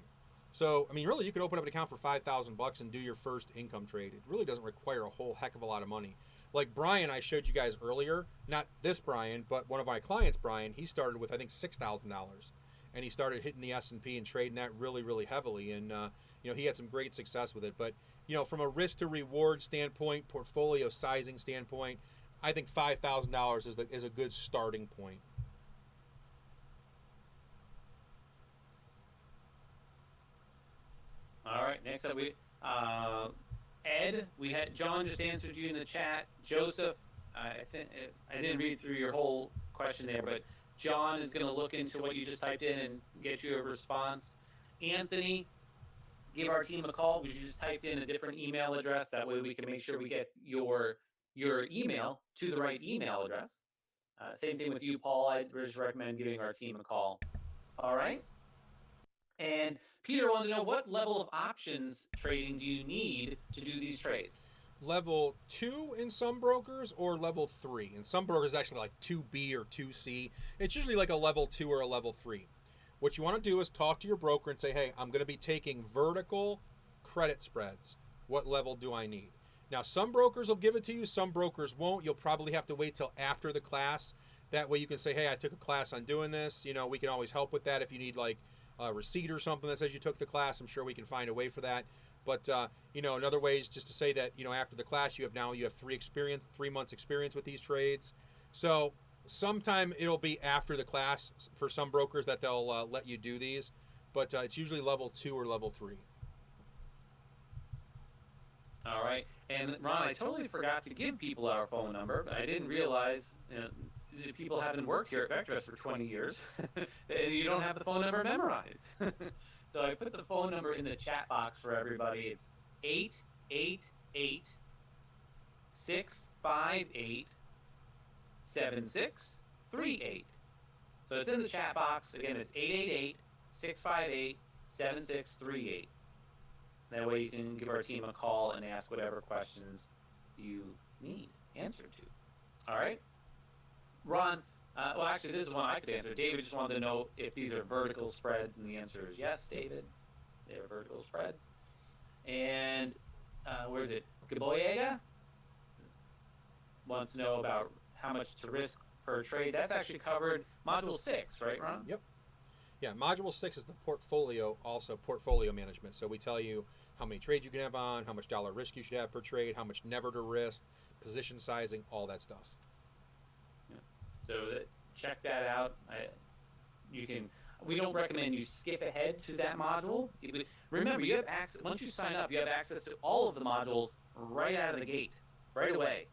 S1: So, I mean, really, you could open up an account for $5,000 and do your first income trade. It really doesn't require a whole heck of a lot of money. Like Brian, I showed you guys earlier, not this Brian, but one of my clients, Brian, he started with, I think, $6,000. And he started hitting the S&P and trading that really, really heavily. And, he had some great success with it. But, from a risk to reward standpoint, portfolio sizing standpoint, I think $5,000 is a good starting point.
S2: All right, next up Ed, we had John just answered you in the chat. Joseph, I think I didn't read through your whole question there, but John is going to look into what you just typed in and get you a response. Anthony, give our team a call. We just typed in a different email address. That way we can make sure we get your email to the right email address. Same thing with you, Paul. I just recommend giving our team a call. All right. And Peter wanted to know, what level of options trading do you need to do these trades?
S1: Level 2 in some brokers or level 3. In some brokers, actually like 2B or 2C. It's usually like a level 2 or a level 3. What you want to do is talk to your broker and say, hey, I'm going to be taking vertical credit spreads. What level do I need? Now, some brokers will give it to you, some brokers won't. You'll probably have to wait till after the class. That way you can say, hey, I took a class on doing this. You know, we can always help with that. If you need like a receipt or something that says you took the class, I'm sure we can find a way for that. But, you know, another way is just to say that, you know, after the class, you have 3 months experience with these trades. So sometime it'll be after the class for some brokers that they'll let you do these. But it's usually level 2 or level 3.
S2: All right. And Ron, I totally forgot to give people our phone number. I didn't realize people haven't worked here at VectorVest for 20 years. You don't have the phone number memorized. So I put the phone number in the chat box for everybody. It's 888-658-7638. So it's in the chat box. Again, it's 888-658-7638. That way you can give our team a call and ask whatever questions you need answered to. All right? Ron, well, actually, this is one I could answer. David just wanted to know if these are vertical spreads, and the answer is yes, David. They are vertical spreads. And where is it? Gaboyega wants to know about how much to risk per trade. That's actually covered Module 6, right, Ron?
S1: Yep. Yeah, Module 6 is the portfolio management. So we tell you how many trades you can have on, how much dollar risk you should have per trade, how much never to risk, position sizing, all that stuff.
S2: Yeah. So check that out. We don't recommend you skip ahead to that module. Remember, you have access. Once you sign up, you have access to all of the modules right out of the gate, right away.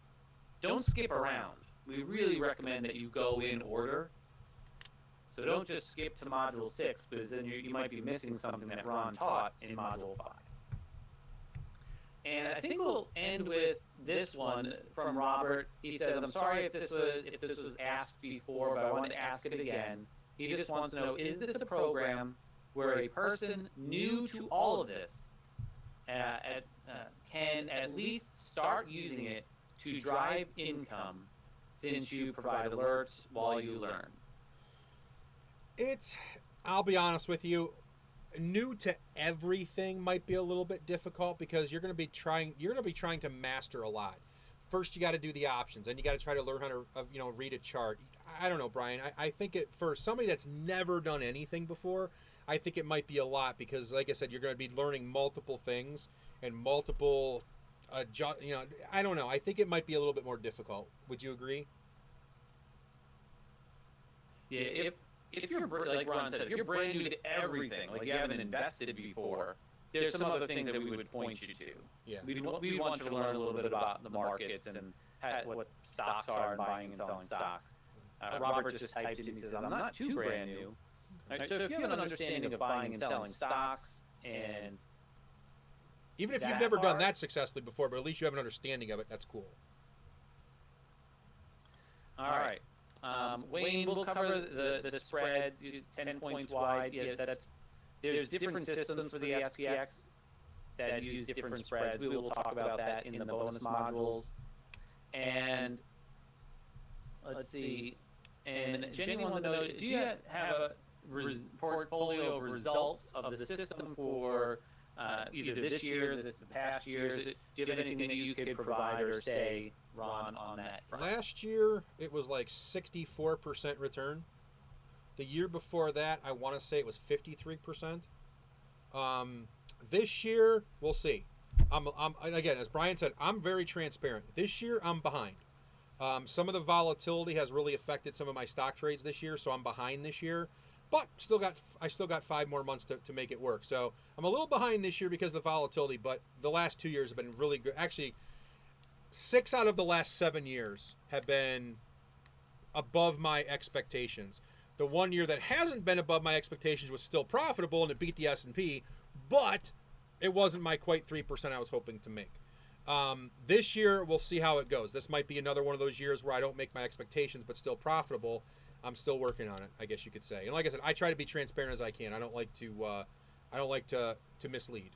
S2: Don't skip around. We really recommend that you go in order. So don't just skip to Module 6, because then you might be missing something that Ron taught in Module 5. And I think we'll end with this one from Robert. He says, I'm sorry if this was asked before, but I wanted to ask it again. He just wants to know, is this a program where a person new to all of this can at least start using it to drive income, since you provide alerts while you learn?
S1: I'll be honest with you, new to everything might be a little bit difficult, because you're going to be trying to master a lot. First, you got to do the options, and you got to try to learn how to read a chart. I don't know, Brian. I think for somebody that's never done anything before, I think it might be a lot, because, like I said, you're going to be learning multiple things and multiple. I don't know. I think it might be a little bit more difficult. Would you agree?
S2: Yeah. If you're, like Ron said, if you're brand new to everything, like you haven't invested before, there's some other things that we would point you to.
S1: Yeah.
S2: We want you to learn a little bit about the markets and what stocks are, and buying and selling stocks. Robert just typed in and he says, I'm not too brand new. Right, so if you have an understanding of buying and selling stocks, and
S1: even if you've never done that successfully before, but at least you have an understanding of it, that's cool.
S2: All right. Wayne, we'll cover the spread, 10 points wide. Yeah, there's different systems for the SPX that use different spreads. We will talk about that in the bonus modules. And let's see. And Jenny wanted to know, do you have a portfolio of results of the system for either this year, the past years? Do you have anything that you could provide or say, Ron, on that front?
S1: Last year, it was like 64% return. The year before that, I want to say it was 53%. This year, we'll see. Again, as Brian said, I'm very transparent. This year, I'm behind. Some of the volatility has really affected some of my stock trades this year, so I'm behind this year. But I still got 5 more months to make it work. So I'm a little behind this year because of the volatility, but the last 2 years have been really good. Actually, 6 out of the last 7 years have been above my expectations. The 1 year that hasn't been above my expectations was still profitable, and it beat the S&P, but it wasn't my quite 3% I was hoping to make. This year, we'll see how it goes. This might be another one of those years where I don't make my expectations, but still profitable. I'm still working on it, I guess you could say. And like I said, I try to be transparent as I can. I don't like to mislead.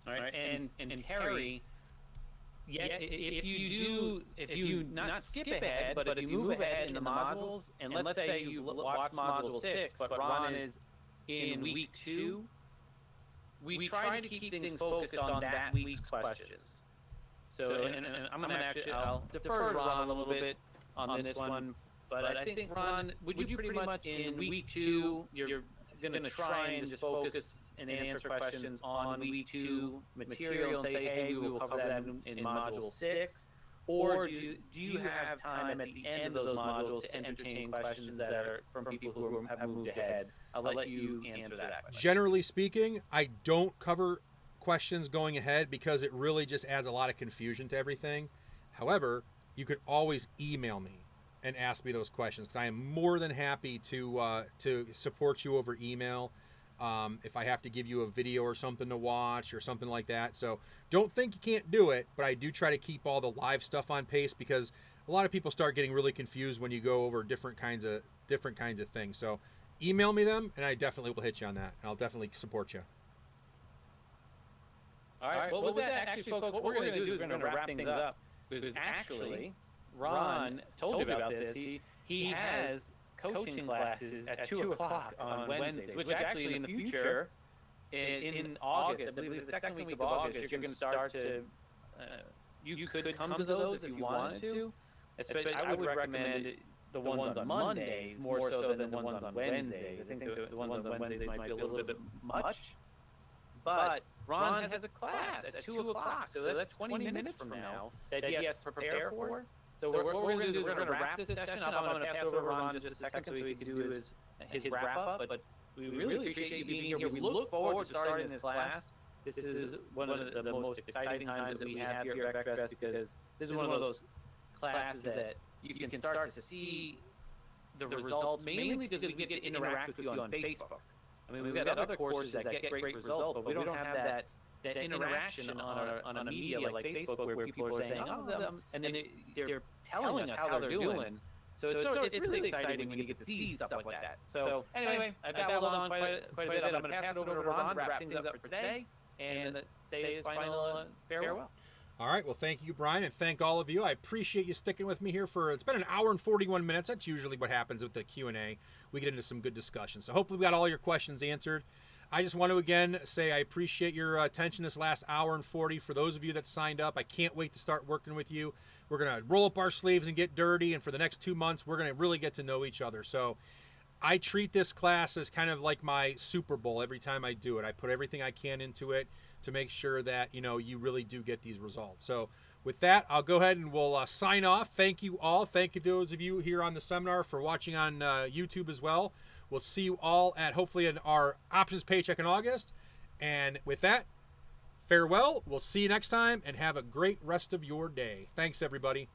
S2: All right, and Terry, if you not skip ahead, but if you move ahead in the modules, and let's say you watch module 6, but Ron is in week 2, we try to keep things focused on that week's questions. So, and I'm gonna actually, I'll defer to Ron a little bit on this one, but I think, Ron, would you pretty much in week 2, you're gonna try and just focus and answer questions on week 2 material and say, hey, we will cover that in module 6? Or do you have time at the end of those modules to entertain questions that are from people who have moved ahead? I'll let you answer that question.
S1: Generally speaking, I don't cover questions going ahead because it really just adds a lot of confusion to everything. However, you could always email me and ask me those questions because I am more than happy to support you over email. If I have to give you a video or something to watch or something like that. So don't think you can't do it, but I do try to keep all the live stuff on pace because a lot of people start getting really confused when you go over different kinds of things. So email me them and I definitely will hit you on that. And I'll definitely support you.
S2: All right. Well, with that, actually, folks, what we're going to do is we're going to wrap things up because actually, Ron told you about this. He has coaching classes at 2 o'clock on Wednesdays, which actually in the future, in August, I believe the second week of August, you're going to start to, you could come to those if you wanted to. Especially, I would recommend the ones on Mondays more so than the ones on Wednesdays. I think the ones on Wednesdays might be a little bit much. But Ron has a class at 2 o'clock, so that's 20 minutes from now that he has to prepare for. So what we're going to do is we're going to wrap this session up. I'm going to pass over to Ron just a second so he can do his wrap up. But we really appreciate you being here. We look forward to starting this class. This is one of the most exciting times that we have here at VectorVest because this is one of those classes that you can start to see the results, mainly because we get to interact with you on Facebook. I mean, we've got other courses that get great results, but we don't have that interaction on a media like Facebook where people are saying, oh, and then they're telling us how they're doing. So it's really exciting when you get to see stuff like that. So anyway, I've babbled on quite a bit. I'm going to pass it over to Ron to wrap things up for today and say his final farewell.
S1: All right. Well, thank you, Brian, and thank all of you. I appreciate you sticking with me here it's been an hour and 41 minutes. That's usually what happens with the Q&A. We get into some good discussion. So hopefully we got all your questions answered. I just want to, again, say I appreciate your attention this last hour and 40. For those of you that signed up, I can't wait to start working with you. We're going to roll up our sleeves and get dirty, and for the next 2 months, we're going to really get to know each other. So I treat this class as kind of like my Super Bowl every time I do it. I put everything I can into it to make sure that, you really do get these results. So with that, I'll go ahead and we'll sign off. Thank you all. Thank you to those of you here on the seminar for watching on YouTube as well. We'll see you all at hopefully in our options paycheck in August. And with that, farewell. We'll see you next time and have a great rest of your day. Thanks, everybody.